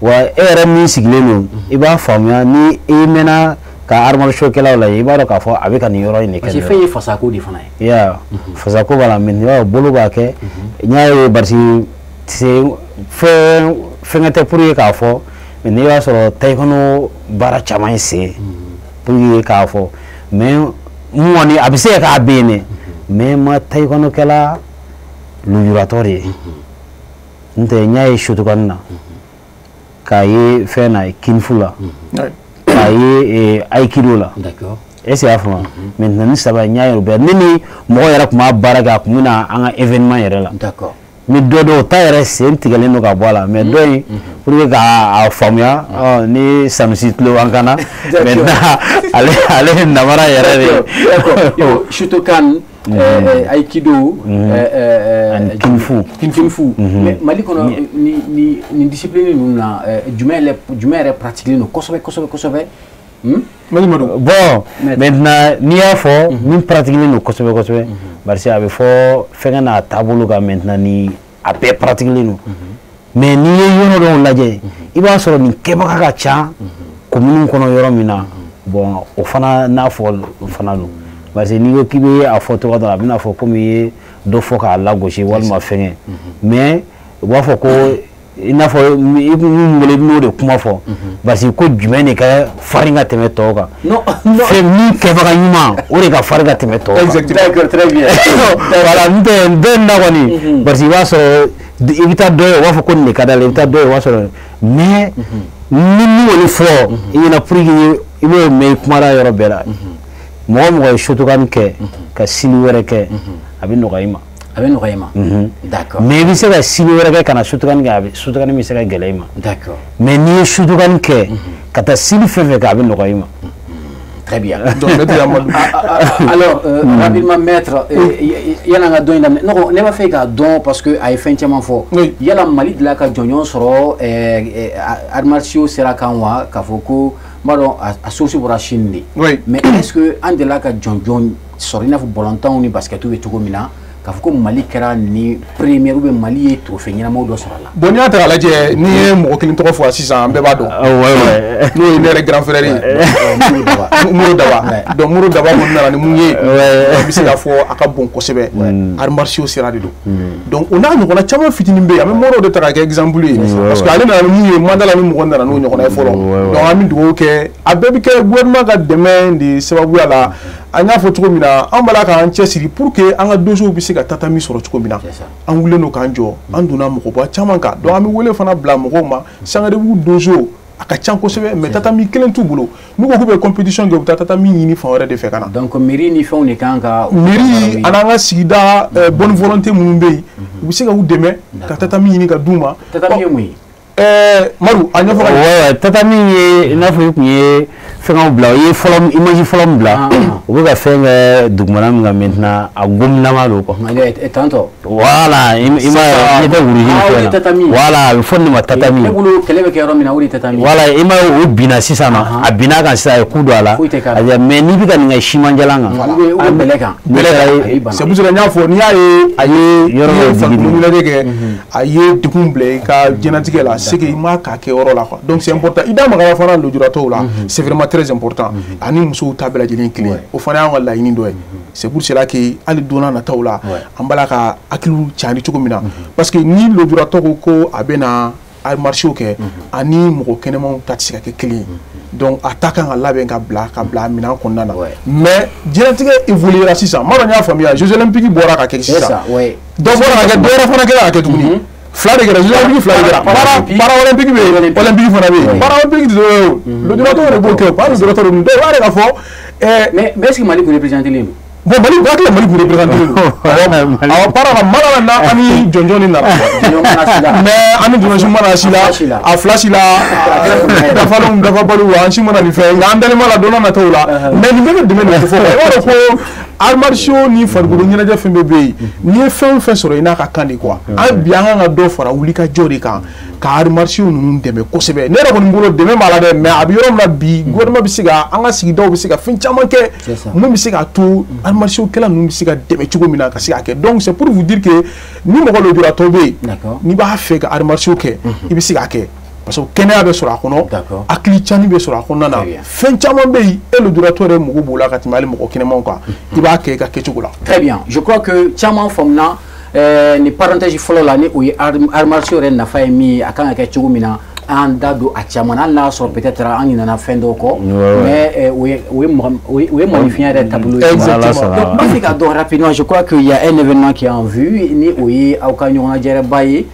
[SPEAKER 3] wa e yɛrɛ min sigilen don i b'a faamuya ni i mɛnna ka arts martiaux kɛlaw lajɛ i b'a dɔn k'a fɔ a bɛ ka nin yɔrɔ in de kɛ
[SPEAKER 1] parce que fɛn ye fasako de fana ye
[SPEAKER 3] yeah fasako b'a la mais i b'a bolo b'a kɛ n y'a ye parce que fɛngɛ tɛ pour que k'a fɔ mais n'i b'a sɔrɔ taekwondo baara caman ye sen pour que k'a fɔ mais n kɔni a bɛ se k'a bɛ yen dɛ mais n ma taekwondo kɛla lujuratɔ de ye n tɛ n y'a ye shotokan na k'a ye fɛn na kinfu la k'a ye aikido la est-ce que y'a faamu maintenant ni saba n y'a ye o bɛɛ ne ni mɔgɔ yɛrɛ tun b'a baara kɛ a tun bɛ na an ka événement yɛrɛ la mais dɔ o ta yɛrɛ sen tigɛlen don ka bɔ a la mais dɔ in pour que k'a faamuya ni Sanusi tulo an kana maintenant ale ye namara yɛrɛ de ye
[SPEAKER 1] shotokan aikido kinfu mais Mali kɔnɔ ni discipline ninnu na jumɛn yɛrɛ pratiquer no kosɛbɛ
[SPEAKER 3] bon maintenant n'i y'a fɔ min pratiquer no kosɛbɛ parce que a bɛ fɔ fɛngɛ n'a taabolo kan maintenant ni a bɛɛ pratiquer no mais n'i ye yɔrɔ dɔw lajɛ i b'a sɔrɔ nin kɛbaga ka ca commune kɔnɔ yɔrɔ min na bon o fana n'a fɔ fana don parce que n'i ko k'i bɛ a fɔ tɔgɔ dɔ la a bɛna fɔ komi i ye dɔ fɔ k'a lagosi walima fɛngɛ mais u b'a fɔ ko i n'a fɔ i b'o de kuma fɔ parce que ko jumɛn de ka farin ka tɛmɛ tɔw kan fɛn min kɛbaga ɲuman o de ka farin ka tɛmɛ tɔw kan
[SPEAKER 1] d'accord très bien
[SPEAKER 3] voilà n tɛ bɛɛ na kɔni parce que i b'a sɔrɔ i bɛ taa dɔ ye u b'a fɔ ko nin de ka d'a la i bɛ taa dɔ ye o b'a sɔrɔ mais ni min kɔni fɔ i ɲɛna pour que i b'o mɛn i kumada yɔrɔ bɛɛ la mɔgɔ mɔgɔ ye shotokan kɛ ka sini wɛrɛ kɛ a bɛ nɔgɔya i ma
[SPEAKER 1] a bɛ nɔgɔya i ma d'accord
[SPEAKER 3] mais i bɛ se ka sini wɛrɛ kɛ ka na shotokan kɛ a bɛ shotokan bɛ se ka gɛlɛya i ma
[SPEAKER 1] d'accord
[SPEAKER 3] mais n'i ye shotokan kɛ ka taa sini fɛn fɛn kɛ a bɛ nɔgɔya i ma
[SPEAKER 1] très bien alors rapidement maître yala ka dɔn in daminɛ ne b'a fɛ k'a dɔn parce que a ye fɛn caman fɔ yala Mali de la ka jɔnjɔn sɔrɔ arts martiaux sera kan wa k'a fɔ ko n b'a dɔn a source bɔra Chine de mais est-ce que an delila ka jɔnjɔn sɔrɔ i n'a fɔ bɔlɔntanw ni basketw bɛ cogo min na k'a fɔ ko Mali kɛra ni première ou bien Mali ye trophée ɲɛnamaw dɔ sɔrɔ a la
[SPEAKER 2] bon n'i y'a ta k'a lajɛ n'i ye mɔgɔ kelen tɔgɔ fɔ sisan an bɛɛ b'a dɔn n'o ye ne yɛrɛ grand frère ye Moro Daba donc Moro Daba kɔni nana ni mun ye a bɛ se k'a fɔ a ka bon kosɛbɛ arts martiaux sera de don donc o n'a ɲɔgɔnna caman fitinin bɛ yen an bɛ Moro de ta k'a kɛ exemple ye parce que ale nana ni mun ye Mandela ni mɔgɔ nana n'o ɲɔgɔnna ye fɔlɔ donc an bɛ dugawu kɛ a bɛɛ bɛ kɛ gouvernement ka dɛmɛ de sababuya la an y'a fɔ cogo min na an b'a la k'an cɛsiri pour que an ka dossiers bɛ se ka tatami sɔrɔ cogo min na an wulilen don k'an jɔ an donna mɔgɔba caman kan donc an bɛ wele fana bila mɔgɔw ma Sangarebugu dossiers a ka ca kosɛbɛ mais tatami kelen t'u bolo n'u ko k'u bɛ compétition kɛ u bɛ taa tatami ɲini fan wɛrɛ de fɛ ka na
[SPEAKER 1] donc mairie ni fɛnw de kan ka
[SPEAKER 2] mairie an'an ka sigida bonne volonté minnu bɛ yen u bɛ se ka u dɛmɛ ka tatami ɲini ka d'u ma
[SPEAKER 1] tatami ye mun ye
[SPEAKER 2] Maru a ɲɛfɔ ka
[SPEAKER 3] ɲɛ tatami ye i n'a fɔ i tun ye fɛngɛw bila i ye fɔlɔ image fɔlɔ min bila u bɛ ka fɛn kɛ dugumana min kan maintenant a gominama don quoi
[SPEAKER 1] tantɔ
[SPEAKER 3] voilà i ma ye tɛ wurudi fɛn na voilà a bɛ fɔ nin de ma tatami
[SPEAKER 1] ne bolo kɛlɛ bɛ kɛ yɔrɔ min na o de tatami
[SPEAKER 3] voilà i ma ye o binna sisan na a binna kan sisan a ye ku don a la mais n'i bɛ ka nin kɛ simanjalan kan
[SPEAKER 1] ou bien bɛlɛ kan
[SPEAKER 2] c'est pour cela n y'a fɔ n'i y'a ye a ye yɔrɔ dɔ farikolo ɲɛnajɛ kɛ a ye degun bila i ka diɲɛlatigɛ la c'est que ma ka ke oro la quoi. Donc c'est important ida magala fana le durato là c'est vraiment très important ani muso tabela jilin clé o fana on la ini do c'est pour cela que ali dona na tawla ambala ka akilu chani chuko mina parce que ni le durato ko abena al marché ok ani mo kenema taxi ka clé donc attaquant Allah ben ka bla mina konnana mais diantique évoluera si ça mara nya famille Jeux olympiques bora ka quelque chose ça donc bora ka bora fana ka ka tuni fla de guerre Jeux olympiques fla de guerre para olympique be olympique fana be para olympique le directeur de Boké pas le directeur de Ndé wala ka fo
[SPEAKER 1] mais est-ce que Mali peut représenter lui
[SPEAKER 2] bon Mali ba que Mali pour représenter alors para mala na ami jonjoni na mais ami jonjoni mana sila a flash la da falum da balu an shi mana ni fe ngandale mala dona na tawla mais ni be de men ko wala ko almarcho ni farguru ni na jafe bebe ni fe soro ina ka kandi quoi an bianga nga do fara wuli ka jori kan ka almarcho nunu deme ko sebe ne ko ngolo deme mala de mais abiyorum na bi gouvernement bi siga anga sigi daw bi siga fin chaman ke mo bi siga tout almarcho kala nunu bi siga deme chugo mina ka siga ke donc c'est pour vous dire que ni mo ko lo dura tomber ni ba fe ka almarcho ke ibi siga ke parce que Kenya be sura kono akli chani be sura kono na fin chaman be et le durateur mo bola ka timali mo kene mon quoi il va ke ka ketchugula.
[SPEAKER 1] Très bien, je crois que chaman fomna ni parenthèse follow la ni o armarcio ren na faimi akanga ketchugu mina anda do achamana la so peut-être en ina fin doko mais oui modifier le tableau exactement. Donc Afrique adore rapidement, je crois qu'il y a un événement qui est en vue ni oui au kanyo na jere baye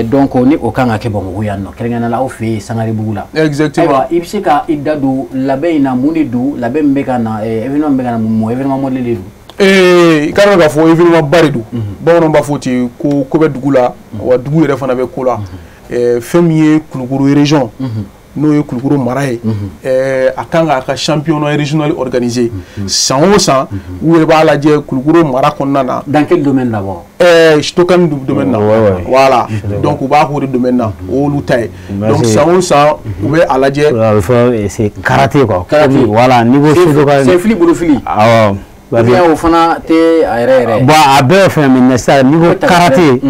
[SPEAKER 1] donc on est au kanga ke bon wiyano kelengana la ofi sangari bugula
[SPEAKER 2] exactement
[SPEAKER 1] ibsika idadu labe ina munidu labe mbeka na événement mbeka na mo événement modele
[SPEAKER 2] kana ka fo événement baridu bon on ba foti ko be dugula wa dugu yere fana be ko la femier Kulukuru région no ye Kulukuru maraye akanga ka championnat régional organisé 100% où il va la dire Kulukuru mara konnana
[SPEAKER 1] dans quel domaine d'abord
[SPEAKER 2] stokan domaine voilà donc on va au domaine là au lutaï donc 100% où est à la dire
[SPEAKER 3] c'est karaté quoi voilà niveau
[SPEAKER 1] c'est fili
[SPEAKER 3] ah
[SPEAKER 1] bien au fana te aéré
[SPEAKER 3] bon abe fait ministère niveau karaté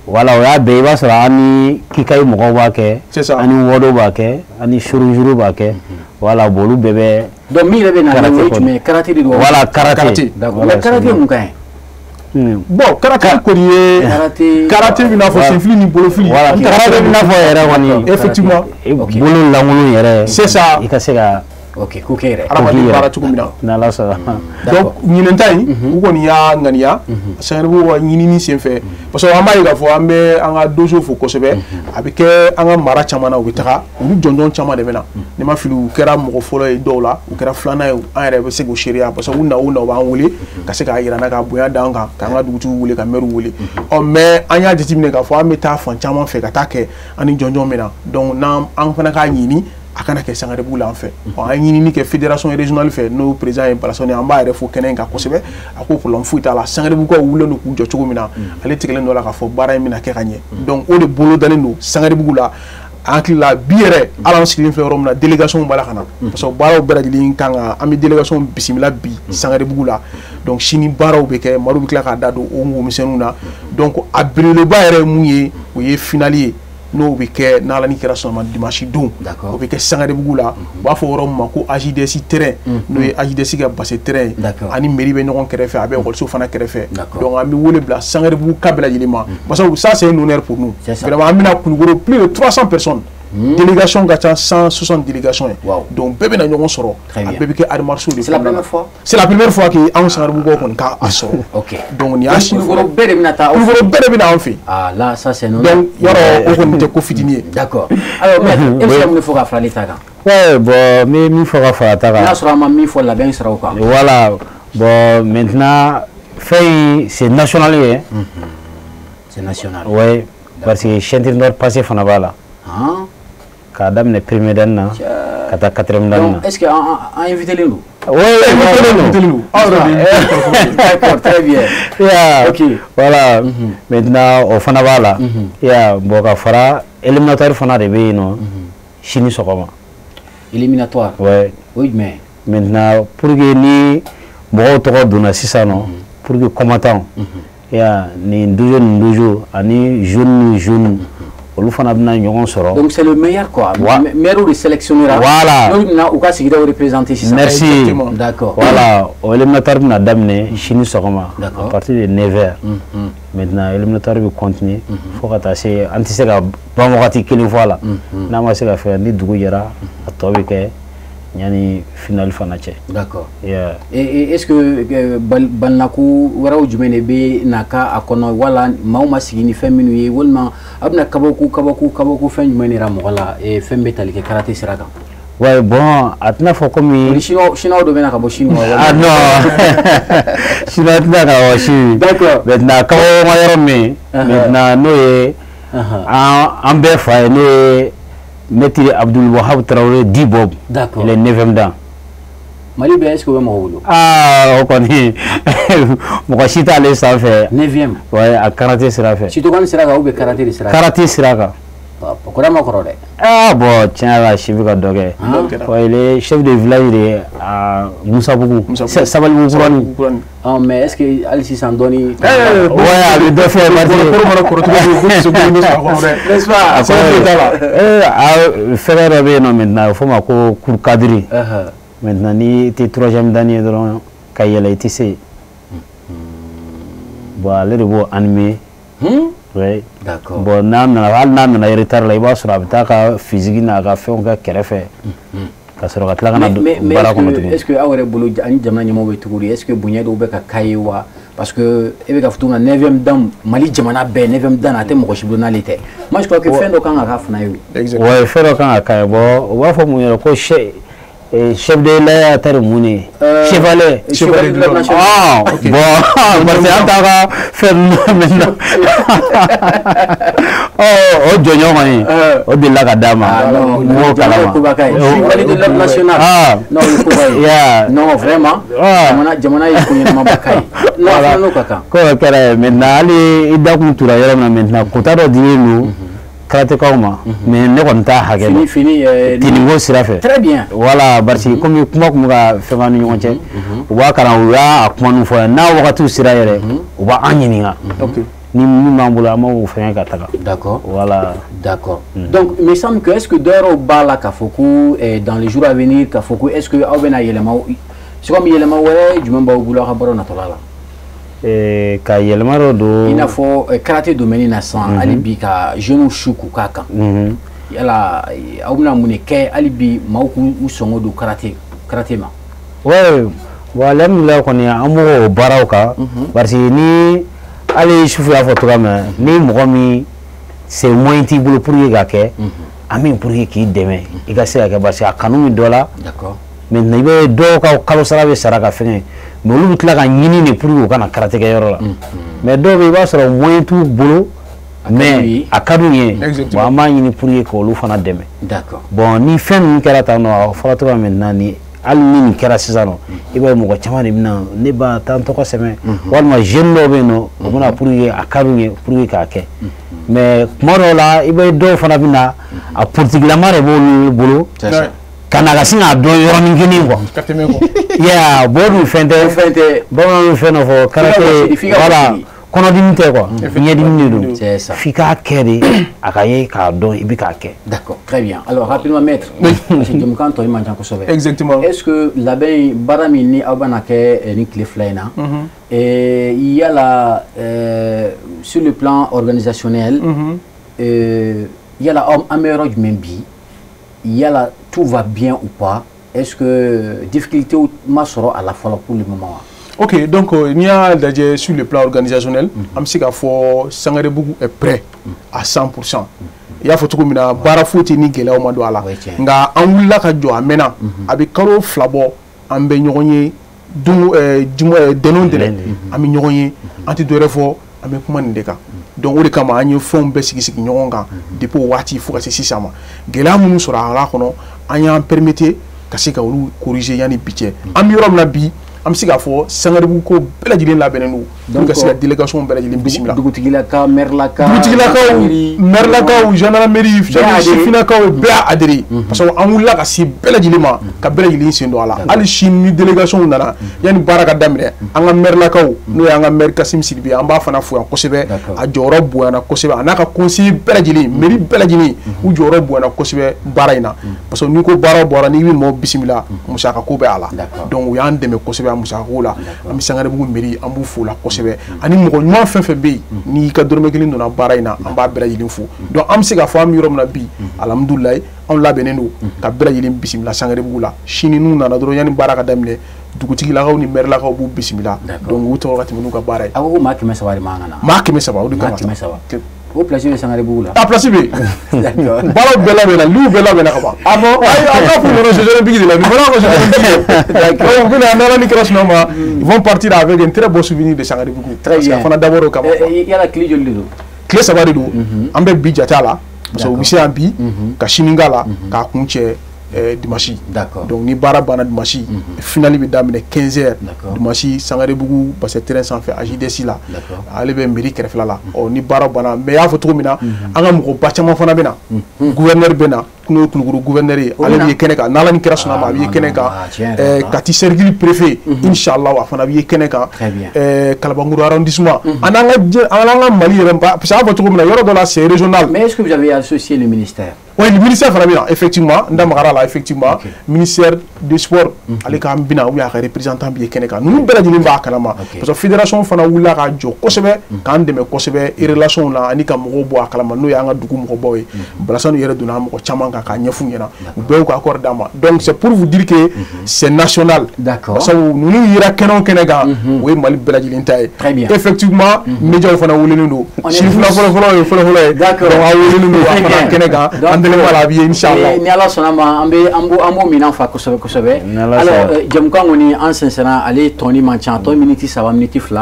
[SPEAKER 3] voilà ya be ba sura ani kikai mo ba ke ani wodo ba ke ani shuru ba ke voilà bolu bébé
[SPEAKER 1] donc mi rebe na mais karaté do
[SPEAKER 3] voilà karaté
[SPEAKER 1] d'accord mais karaté mo kan
[SPEAKER 2] bon karaté ko lié karaté bina fo c'est fini ni bolo fili
[SPEAKER 3] voilà karaté bina fo era wani
[SPEAKER 2] effectivement
[SPEAKER 3] bolo langulu yere
[SPEAKER 2] c'est ça
[SPEAKER 3] ikasega
[SPEAKER 1] ok kukere
[SPEAKER 2] aramadi para tukumina
[SPEAKER 3] na la ça
[SPEAKER 2] donc ñinentai u ko ni ya ngania sanrebu wa ñinini senfe parce que amba yiga fo ambe anga dojo fo ko sebe abike anga mara chamana u taka u jonjon chama de mena ni ma filu kera mo fo le dola u kera flana u ere be sego sheria parce que una ba wuli ka se ka yira na ka boya danga ka nga dugutu wuli ka meru wuli o mais anya jitimine ka fo ambe ta fan chama fe ka take ani jonjon mena donc na an fana ka ñini akana ke sangare bula en fait en ñini ke fédération régionale fait no président en personne en ba refo kenen ka kosebe ako pour l'enfou ta la sangare bu ko wulo no ku jocho mina ale tikele no la ka fo bara mina ke gagné donc o de bolo dalé no sangare bu la ankli la biere ala sirin fe rom na délégation bala kana parce que baraw bera dilin kanga ami délégation bismillah bi sangare bu la donc chini baraw be ke maru bi kla ka dado o ngo misenuna donc abri le bayre muye o ye finalier no be ke nala ni kera soma dimanche don o be ke sangare bugula ba fo rom ma ko AJDC terrain no ye AJDC ga basse terrain ani mairie be non kerefe abe ko so fana kerefe donc ami wole bla sangare bugu kabela yelima parce que ça c'est un honneur pour nous vraiment amina Kulukuru plus de 300 personnes délégation gacha 160 délégations donc bébé na ñongo soro bébé ke armarso de
[SPEAKER 1] c'est la première fois
[SPEAKER 2] que on sangare bugu ko ka asoro
[SPEAKER 1] OK
[SPEAKER 2] donc ni ashi
[SPEAKER 1] Kulukuru bere minata
[SPEAKER 2] on fait
[SPEAKER 1] ah là ça c'est non
[SPEAKER 2] donc yoro o ko te ko fitinier
[SPEAKER 1] d'accord alors mais est-ce que faut ka frali taga
[SPEAKER 3] ouais bon mais mi faut ka frali taga
[SPEAKER 1] là sera ma mi faut la bien sera quoi
[SPEAKER 3] voilà bon maintenant fait c'est national
[SPEAKER 1] c'est national
[SPEAKER 3] ouais parce que chantier nord passé fana bala kadam ne premier dan na kata quatrième dan na
[SPEAKER 1] est-ce que a invité les loups
[SPEAKER 3] oui invité les loups
[SPEAKER 1] d'accord très bien
[SPEAKER 3] yeah OK voilà maintenant au fana bala yeah boka fara éliminatoire fana de be no chini sokoma
[SPEAKER 1] éliminatoire
[SPEAKER 3] ouais
[SPEAKER 1] oui mais
[SPEAKER 3] maintenant pour que ni bo to dona sisano pour que combattant yeah ni ndujo ani jeune olu fana bɛna ɲɔgɔn sɔrɔ.
[SPEAKER 1] Donc c'est le meilleur quoi. Meilleur de sélectionnera.
[SPEAKER 3] Voilà.
[SPEAKER 1] Donc na u ka sigida représenter sisan.
[SPEAKER 3] Merci.
[SPEAKER 1] D'accord.
[SPEAKER 3] Voilà, o éliminatoire bɛna daminɛ sini sɔgɔma à partir de 9h. Maintenant éliminatoire bɛ continuer fo ka taa se an tɛ se ka ban wagati kelen fɔ a la. N'a ma se ka fɛ ni dugu jɛra a tɔ bɛ kɛ yani finale fana cɛ.
[SPEAKER 1] D'accord. Et est-ce que balnaku wɛrɛw jumɛn de bɛ na ka a kɔnɔ wala maaw ma sigi ni fɛn minnu ye walima a bɛna kabako fɛn jumɛn de ra mɔgɔ la fɛn bɛ tali kɛ karaté sira kan.
[SPEAKER 3] Ouais, bon, a tɛna fɔ komi
[SPEAKER 1] Chinois dɔ bɛna ka bɔ Chine.
[SPEAKER 3] Ah non. Chinois tɛna ka bɔ Chine. D'accord. Maintenant kabako ma yɔrɔ min maintenant n'o ye an bɛɛ fa ye n'o ye Maître Abdul Wahab Traoré Dibob.
[SPEAKER 1] D'accord.
[SPEAKER 3] Il est 9e dan.
[SPEAKER 1] Mali bɛ est-ce que o bɛ mɔgɔ bolo?
[SPEAKER 3] Ah, o kɔni mɔgɔ si t'ale sanfɛ.
[SPEAKER 1] 9e.
[SPEAKER 3] Ouais, a karaté sira fɛ.
[SPEAKER 1] Sitogani sira kan ou bien karaté de sira kan?
[SPEAKER 3] Karaté sira kan.
[SPEAKER 1] Kɔrɔ ma kɔrɔ dɛ.
[SPEAKER 3] Ah bon, tiens là, si bɛ ka dɔ kɛ. Ouais, il est chef de village de à Musabugu. Sabalibugu Kurani.
[SPEAKER 1] Ah mais est-ce que hali sisan dɔɔni?
[SPEAKER 3] Ouais, a bɛ dɔ fɛ
[SPEAKER 1] N'est-ce pas?
[SPEAKER 3] Fɛngɛ dɔ bɛ yen nɔ maintenant, fɔ ma ko Kurkadiri. Maintenant ni t'es 3e dan ye dɔrɔn ka yɛlɛ i tɛ se. Bon, ale de b'o animer. Oui.
[SPEAKER 1] D'accord.
[SPEAKER 3] Bon, hali n'a nana retard la i b'a sɔrɔ a bɛ taa ka physique n'a ka fɛnw kɛ kɛrɛfɛ ka sɔrɔ ka tila ka na baara kɔnɔ tuguni.
[SPEAKER 1] Est-ce que aw yɛrɛ bolo ani jamana ɲɛmɔgɔw bɛ cogo di? Est-ce que bonya dɔw bɛ ka k'a ye wa? Parce que e bɛ ka fɔ cogo min na 9e dan Mali jamana bɛɛ 9e dan a tɛ mɔgɔ si bolo n'ale tɛ. Moi je crois que fɛn dɔ kan ka k'a fana ye o.
[SPEAKER 3] Ouais, fɛn dɔ kan ka k'a ye. Bon, u b'a fɔ mun yɛrɛ ko chef de l'État ta de mun ye chevalier de la nation. Ah bon, parce que an t'a ka fɛn maintenant. O jɔnjɔn kɔni o delila ka d'a ma. M'o kalama.
[SPEAKER 1] Chevalier de l'Ordre national. Non, o ye koba ye. Non, vraiment. Jamana ye ko ɲɛnamaba k'a ye. Non, fɛn n'o ka kan.
[SPEAKER 3] Ko kɛra ye maintenant hali i da kun tura yɔrɔ min na maintenant quota dɔ dilen don karatekaw ma mais ne kɔni t'a hakɛ dɔn. Fini tiniko sira fɛ. Très bien. Voilà, parce que comme kuma kun bɛ ka fɛn ni ɲɔgɔn cɛ u b'a kalan u y'a kuma ninnu fɔ n'a wagatiw sera yɛrɛ u b'an ɲininka. Ni min b'an bolo an b'o fɛngɛ ka taga. D'accord. Voilà. D'accord.
[SPEAKER 1] Donc il me semble que est-ce que dɔ yɛrɛw b'a la k'a fɔ ko dans les jours à venir k'a fɔ ko est-ce que aw bɛna yɛlɛma c'est comme yɛlɛma wɛrɛ jumɛn b'aw bolo aw ka baaraw natɔla la?
[SPEAKER 3] Ka yɛlɛma dɔ don.
[SPEAKER 1] I n'a fɔ karaté domaine na sisan hali bi ka jeunes su k'u k'a kan. Yala aw bɛna mun de kɛ hali bi maaw k'u sɔngɔ don karaté ma?
[SPEAKER 3] Ouais, bon alhamdulilayi kɔni an b'o baaraw kan parce que ni hali Sufu y'a fɔ cogoya min na ni mɔgɔ min se moyen t'i bolo pour que ka kɛ an bɛ pour que k'i dɛmɛ i ka se ka kɛ parce que a kanu min dɔ la. D'accord. Maintenant i bɛ dɔw ka kalo sara bɛ sara ka fɛngɛ mais olu bɛ tila ka ɲini de pour que u kana karaté kɛ yɔrɔ la mais dɔw bɛ i b'a sɔrɔ moyen t'u bolo mais a ka d'u ye bon an b'a ɲini pour que k'olu fana dɛmɛ. D'accord. Bon ni fɛn ninnu kɛra tan nɔ a fɔra cogoya min na ni hali ni nin kɛra sisan nɔ i b'a ye mɔgɔ caman de bɛna ne b'a taa n tɔgɔ sɛbɛn walima jeune dɔw bɛ yen nɔ u bɛna pour que a ka d'u ye pour que k'a kɛ mais kuma dɔw la i b'a ye dɔw fana bɛna a politigilama de b'olu bolo ka na ka sin k'a dɔn yɔrɔnin kelen quoi. Yeah, bon dun fɛn tɛ bamananw bɛ fɛn dɔ fɔ karaté voilà kɔnɔdimi tɛ quoi ɲɛdimi de don f'i k'a kɛ de a ka ye k'a dɔn i bɛ k'a kɛ.
[SPEAKER 1] D'accord, très bien. Alors rapidement maître parce que jamukan tɔ in man ca kosɛbɛ. Exactement. Est-ce que labɛn baara min ni aw bɛna kɛ ni tile fila in na yala sur le plan organisationnel yala an bɛ yɔrɔ jumɛn bi yala tout va bien ou pas? Est-ce que difficulté ma sɔrɔ à la fois pour le moment?
[SPEAKER 2] Ok, donc il y a déjà sur le plan organisationnel, Amsika for Sangarebugu est prêt à 100%. Il y a photo comme na barafote ni gela o mado ala. Nga anwula ka jo amena abi karo flabo ambe nyonye dum denon dele ami nyonye anti dore fo ami kuma ndeka. Donc o de kama anyo fon be sigi nyonga depuis wati fo ka se sisama. Gela mu sura ala kono anya permettre ka se ka olu corriger yani biche. Ami yorom na bi an bɛ se k'a fɔ Sangaribugu ko bɛɛ lajɛlen labɛnnen don pour que ka se ka délégation bɛɛ lajɛlen bisimila.
[SPEAKER 1] Dugutigilakaw, mairelakaw,
[SPEAKER 2] mairelakaw, gendarmerie, sifinakaw bɛɛ y'a adhéré parce que an wulila ka se bɛɛ lajɛlen ma ka bɛɛ lajɛlen sen don a la. Hali sini ni délégation nana yanni baara ka daminɛ an ka mairelakaw n'o y'an ka maire Kasim Sidibe an b'a fana fo yan kosɛbɛ a jɔyɔrɔ bonyana kosɛbɛ a n'a ka conseiller bɛɛ lajɛlen mairie bɛɛ lajɛlen u jɔyɔrɔ bonyana kosɛbɛ baara in na parce que n'i ko baara bɔra n'i bɛ mɔgɔ bisimila musaka ko bɛ a la donc u y'an dɛmɛ kosɛbɛ a musaka ko la an bɛ Sangaribugu mairie an b'u fo la kosɛbɛ ani mɔgɔ ɲuman fɛn fɛn bɛ yen n'i ka dɔrɔmɛ kelen donna baara in na an b'a bɛɛ lajɛlen fo donc an bɛ se k'a fɔ an bɛ yɔrɔ min na bi alhamdulilayi anw labɛnnen don ka bɛɛ lajɛlen bisimila Sangaribugu la sini n'u nana dɔrɔn yanni baara ka daminɛ dugutigilakaw ni mairelakaw b'u bisimila donc u tɔgɔ ka tɛmɛ n'u ka baara ye.
[SPEAKER 1] A ko maa 300 de man kan na.
[SPEAKER 2] Maa 300 o de kan ka
[SPEAKER 1] taa. O place bɛ Sangaribugu la.
[SPEAKER 2] A place bɛ yen. Baaraw bɛɛ labɛnna liw bɛɛ labɛnna ka ban. Ah bon? Ayi an ka f'u ɲɛna sɛgɛsɛgɛli bigi de la bi fana ko sɛgɛsɛgɛli bigi. Donc u bɛna n'Ala ni kɛra sɔnna ma ils vont partir avec un très beau souvenir de Sangaribugu. Parce que a fana dabɔra o kama.
[SPEAKER 1] Yala tile joli de don?
[SPEAKER 2] Tile 3 de don. An bɛ bi jate a la. Parce que u bɛ se yan bi ka sini k'a la k'a kun cɛ dimanche.
[SPEAKER 1] D'accord.
[SPEAKER 2] Donc ni baara banna dimanche finali bɛ daminɛ 15h dimanche Sangaribugu bassin terrain sanfɛ AJDS la ale bɛ mairie kɛrɛfɛla la ni baara banna mais y'a fɔ cogo min na an ka mɔgɔba caman fana bɛ na gouverneur bɛ na n'o ye Kulukoro gouverneur ye ale bɛ ye kɛnɛ kan n'Ala ni kɛra sɔnna ma a bɛ ye kɛnɛ kan Kati cercle préfet inchallah a fana bɛ ye kɛnɛ kan Kalabankoro arrondissement an n'an ka Mali yɛrɛ parce que a y'a fɔ cogo min na yɔrɔ dɔ la c'est régional.
[SPEAKER 1] Mais est-ce que vous avez associé le ministère?
[SPEAKER 2] Oui, le ministère fana bɛ na effectivement n da magara la effectivement ministère du sport ale k'an bɛna ou y'a ka représentant bɛ ye kɛnɛ kan ninnu bɛɛ lajɛlen b'a kalama parce que fédération fana wulila ka jɔ kosɛbɛ k'an dɛmɛ kosɛbɛ relation la ani ka mɔgɔw bɔ a kalama n'o y'an ka dugu mɔgɔbaw ye Balasanu yɛrɛ donna mɔgɔ caman kan k'a ɲɛf'u ɲɛna u bɛɛ y'u ka accord d'an ma donc c'est pour vous dire que c'est national. D'accord. Parce que ninnu yera kɛnɛ o kɛnɛ kan o ye Mali bɛɛ lajɛlen ta ye. Très bien. Effectivement médiaw fana welelen don sifila fɔlɔ ye fɔlɔ ye donc a welelen don a fana kɛnɛ kan an dɛmɛ la bi inchallah. Ni Ala
[SPEAKER 1] sɔnna ma an b'o minɛn fa kosɛbɛ kosɛbɛ. Alors jamukan kɔni an sɛnsɛnna ale tɔni man ca tɔ miniti 3 miniti 2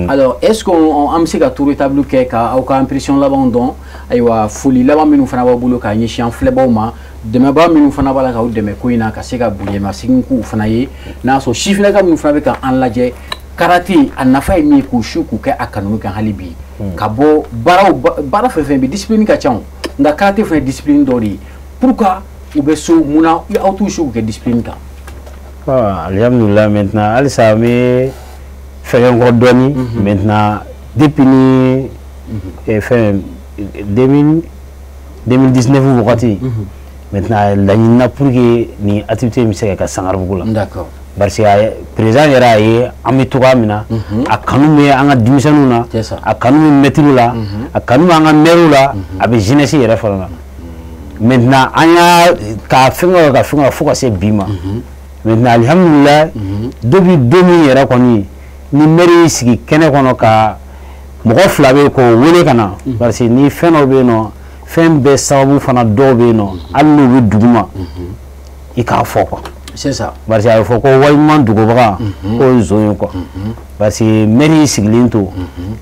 [SPEAKER 1] alors est-ce que an bɛ se ka tour table kɛ ka aw ka impression labanw dɔn ayiwa foli laban minnu fana b'aw bolo k'a ɲɛsin an filɛbaw ma dɛmɛbaa minnu fana b'a la k'aw dɛmɛ ko in na ka se ka bonyamasegin k'u fana ye n'a sɔrɔ sifinnaka minnu fana bɛ ka an lajɛ karate a nafa ye min ye k'u su k'u kɛ a kanunu kan hali bi ka bɔ baara fɛn fɛn bɛ discipline ka ca nka karate fana ye discipline dɔ de ye pourquoi u bɛ so munna aw t'u su k'u kɛ discipline kan.
[SPEAKER 3] Alhamdulillah maintenant halisa an bɛ fɛngɛ kɔ dɔɔni maintenant depuis ni fɛn 2019 wagati maintenant laɲinina pour que ni activité bɛ se ka kɛ Sangaribugu la. D'accord. Parce que président yɛrɛ y'a ye an bɛ cogoya min na a kanu bɛ an ka denmisɛnninw na a kanu bɛ maîtres la a kanu bɛ an ka maires la a bɛ jeunesse yɛrɛ fana na maintenant an y'a ka fɛngɛ fo ka se bi ma maintenant alhamdulillah depuis 2000 yɛrɛ kɔni ni maire y'i sigi kɛnɛ kɔnɔ ka mɔgɔ 2 bɛ yen k'o wele ka na parce que ni fɛn dɔ bɛ yen nɔ fɛn bɛɛ sababu fana dɔw bɛ yen nɔ hali n'u bɛ dugu ma i k'a fɔ quoi.
[SPEAKER 1] C'est ça.
[SPEAKER 3] Parce que il faut que waliman dugubaga ko zon quoi. Parce que maire y'i sigilen to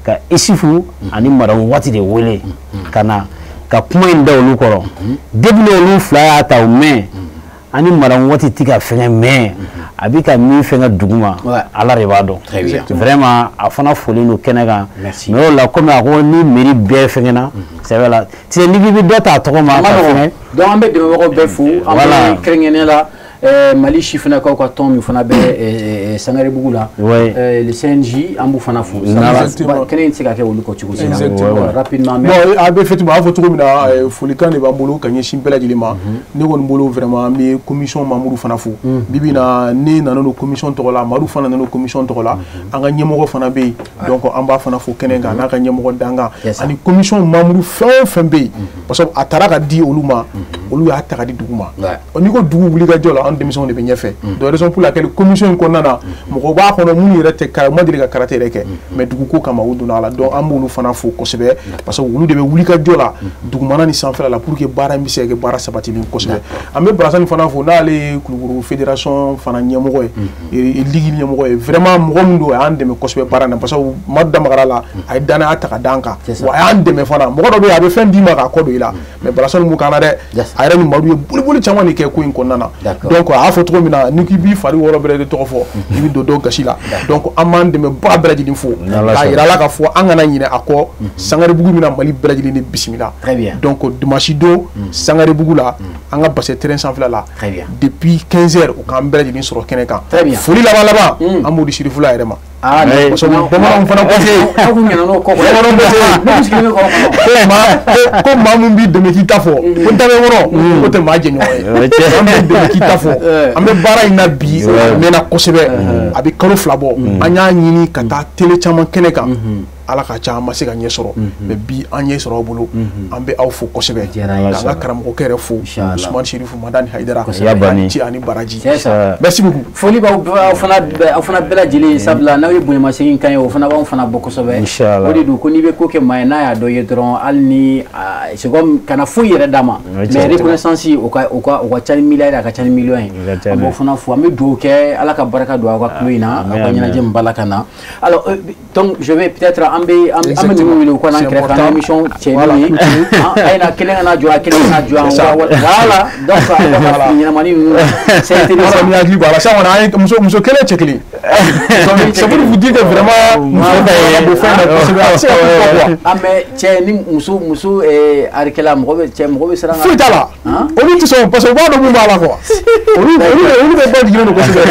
[SPEAKER 3] ka Isufu ani madame Wati de wele kana ka kuma in da olu kɔrɔ depuis olu 2 y'a ta o mɛn ani madame Wati ti ka fɛngɛ mɛn a bɛ ka min fɛngɛ dugu ma Ala de b'a dɔn. Vraiment a fana folen don kɛnɛ kan mais o la comme a ko ni mairie bɛɛ fɛngɛna c'est vrai la c'est ni bɛ dɔ ta tɔgɔ ma ka fɛngɛ
[SPEAKER 1] donc an bɛ dɛmɛbagaw bɛɛ fo an bɛ kɛrɛnkɛrɛnnen la Mali sifinnakaw ka tɔn min fana bɛ Sangaribugu la le CNJ an b'u fana fo kɛnɛ in tɛ se ka kɛ olu kɔ cogo si la rapidement.
[SPEAKER 2] Bon a bɛ effectivement a fɔ cogo min na folikan de b'an bolo ka ɲɛsin bɛɛ lajɛlen ma ne kɔni bolo vraiment an bɛ commission membre fana fo bi bi in na ne nana n'o commission tɔgɔ la Madu fana nana n'o commission tɔgɔ la an ka ɲɛmɔgɔ fana bɛ yen donc an b'a fana fo kɛnɛ kan n'a ka ɲɛmɔgɔ dankan ani commission membre fɛn o fɛn bɛ yen parce que a taara ka di olu ma olu y'a ta ka di dugu ma n'i ko dugu wulikajɔ la denmisɛnw de bɛ ɲɛfɛ donc raison pour laquelle commission in kɔnɔna na mɔgɔ b'a kɔnɔ minnu yɛrɛ tɛ ma deli ka karate yɛrɛ kɛ mais duguko kama u donna a la donc an b'olu fana fo kosɛbɛ parce que olu de bɛ wulikajɔ la dugumana ni sanfɛla la pour que baara in bɛ se ka kɛ baara sabatilen kosɛbɛ an bɛ Balasani fana fo n'ale ye Kulukoro fédération fana ɲɛmɔgɔ ye ligue ɲɛmɔgɔ ye vraiment mɔgɔ min don a y'an dɛmɛ kosɛbɛ baara in na parce que Madu Damagara la a ye danaya ta ka d'an kan wa a y'an dɛmɛ fana mɔgɔ dɔ bɛ yen a bɛ fɛn d'i ma k'a kɔ don i la mais Balasani m'o k'an na dɛ a yɛrɛ ni Madu ye boliboli caman de kɛ ko in kɔnɔna na donc donc a fɔ cogo min na ni k'i b'i fari wɔɔrɔ bɛɛ de tɔgɔ fɔ i bɛ don dɔ gasi la donc an b'an dɛmɛ baga bɛɛ lajɛlen fo k'a yira la k'a fɔ an kana ɲinɛ a kɔ Sangarebugu bɛna Mali bɛɛ lajɛlen de bisimila donc dimanche don Sangarebugu la an ka bassin terrain sanfɛla la depuis 15 heures u k'an bɛɛ lajɛlen sɔrɔ kɛnɛ kan foli laban laban an b'o di Sirifula yɛrɛ ma bamananw fana ko maa min b'i dɛmɛ k'i ta fɔ ko n ta bɛ kɔnɔ o tɛ maa jɛɲɔgɔn ye an bɛ dɛmɛ k'i ta fɔ an bɛ baara in na bi a mɛnna kosɛbɛ a bɛ kalo 2 bɔ an y'a ɲini ka taa télé caman kɛnɛ kan ala ka ca an ma se ka ɲɛ sɔrɔ mais bi an ɲɛ sɔrɔ aw bolo an bɛ aw fo kosɛbɛ k'an ka karamɔgɔkɛ yɛrɛ fo Usumani Serifu Madani Hayidara ci ani baraji merci beaucoup
[SPEAKER 1] foli b'aw fana bɛɛ lajɛlen sabula n'aw ye bonyamasegin kan ye o fana b'anw fana bɔ kosɛbɛ o de don ko n'i bɛ ko kɛ maa ye n'a y'a dɔ ye dɔrɔn hali ni c'est comme kana foyi yɛrɛ d'a ma mais reconnaissance o ka ca ni milliard a ka ca ni million ye an b'o fana fo an bɛ dugawu kɛ ala ka barika don aw ka kulo in na aw ka ɲɛnajɛ min b'a la ka na alors donc je vais peut-être an bɛ ninnu wele u ka n'an kɛrɛfɛ an ka émission cɛ n'o ye a ye na kelen kana jɔ a kelen kana jɔ voilà donc a ka ɲɛnamani ninnu c'est intéressant
[SPEAKER 2] hakili b'a la sisan kɔni an ye muso kelen cɛ kelen c'est pour vous dire que vraiment
[SPEAKER 1] mais cɛ ni muso arikɛla mɔgɔ bɛ siran
[SPEAKER 2] foyi t'a la olu tɛ sɔn parce que u b'a dɔn mun b'a la quoi olu bɛ bɔ jiginnen don kosɛbɛ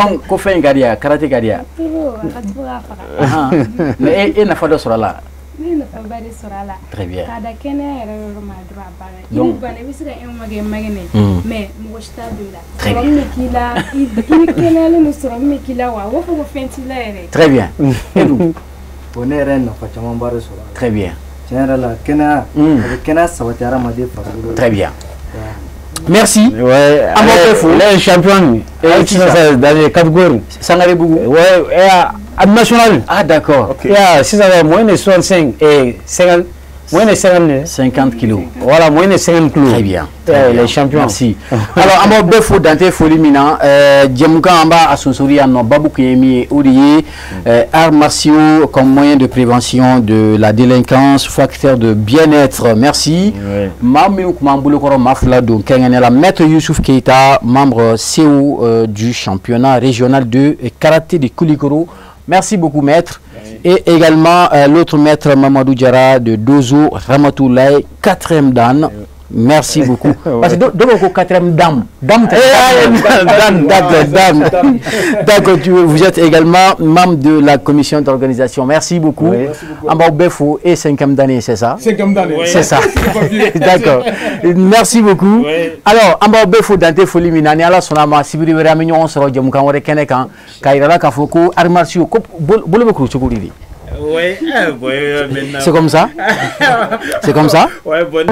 [SPEAKER 1] donc ko fɛn in ka di yan karate ka di yan mais e nafa dɔ sɔrɔ a la
[SPEAKER 4] ne nafa ba de sɔrɔ a la
[SPEAKER 1] très bien
[SPEAKER 4] k'a da kɛnɛya yɛrɛ yɔrɔ ma dɔrɔn a banna i bana i bɛ se ka magɛnɛ mais mɔgɔ si t'a don i la sɔrɔ min bɛ k'i la i bɛ kɛnɛyalen don sɔrɔ min bɛ k'i la wa a b'a fɔ ko fɛn t'i la yɛrɛ
[SPEAKER 1] très bien
[SPEAKER 5] bon ne yɛrɛ nafa caman ba de sɔrɔ a la
[SPEAKER 1] très bien
[SPEAKER 5] tiɲɛ yɛrɛ la kɛnɛya a bɛ kɛnɛya sabati hadamaden farikolo
[SPEAKER 1] très bien merci.
[SPEAKER 3] Ouais, les champions dans les catégories.
[SPEAKER 1] Sangarebugu.
[SPEAKER 3] Ouais, et national.
[SPEAKER 1] Ah d'accord.
[SPEAKER 3] Il y a 6 moins de 65 et 50. Moins de
[SPEAKER 1] 50 kilos.
[SPEAKER 3] Voilà, moins de 50 kilos.
[SPEAKER 1] Très bien.
[SPEAKER 3] Les champions.
[SPEAKER 1] Merci. Alors, on va faire Dante Folimina. Djemouka Amba Asonsori Anno Babou Kiyemi Ouriye. Arts martiaux comme moyen de prévention de la délinquance, facteur de bien-être. Merci. Mamiouk Mamboulokoro Mafla donc Kenganela. Maître Youssouf Keita, membre CEO du championnat régional de karaté de Koulikoro. Merci beaucoup, maître. Et également l'autre maître Mamadou Diara de Dozo Ramatoulaye, 4e dan. Merci beaucoup. Parce que donc 4e dame. D'accord, vous êtes également membre de la commission d'organisation. Merci beaucoup. Ambao et 5e d'année, c'est ça?
[SPEAKER 2] 5e d'année.
[SPEAKER 1] C'est ça. D'accord. Merci beaucoup. Alors, Ambao Befo Dante Folimina, Niala Sonama, Sibiri Ramignon, Soro Djamoukan, Warekenekan, Kairala Kafoko, Armarcio, Boloboko, Chokouri.
[SPEAKER 6] Ouais, maintenant.
[SPEAKER 1] C'est comme ça? C'est comme ça?
[SPEAKER 6] Ouais, bonne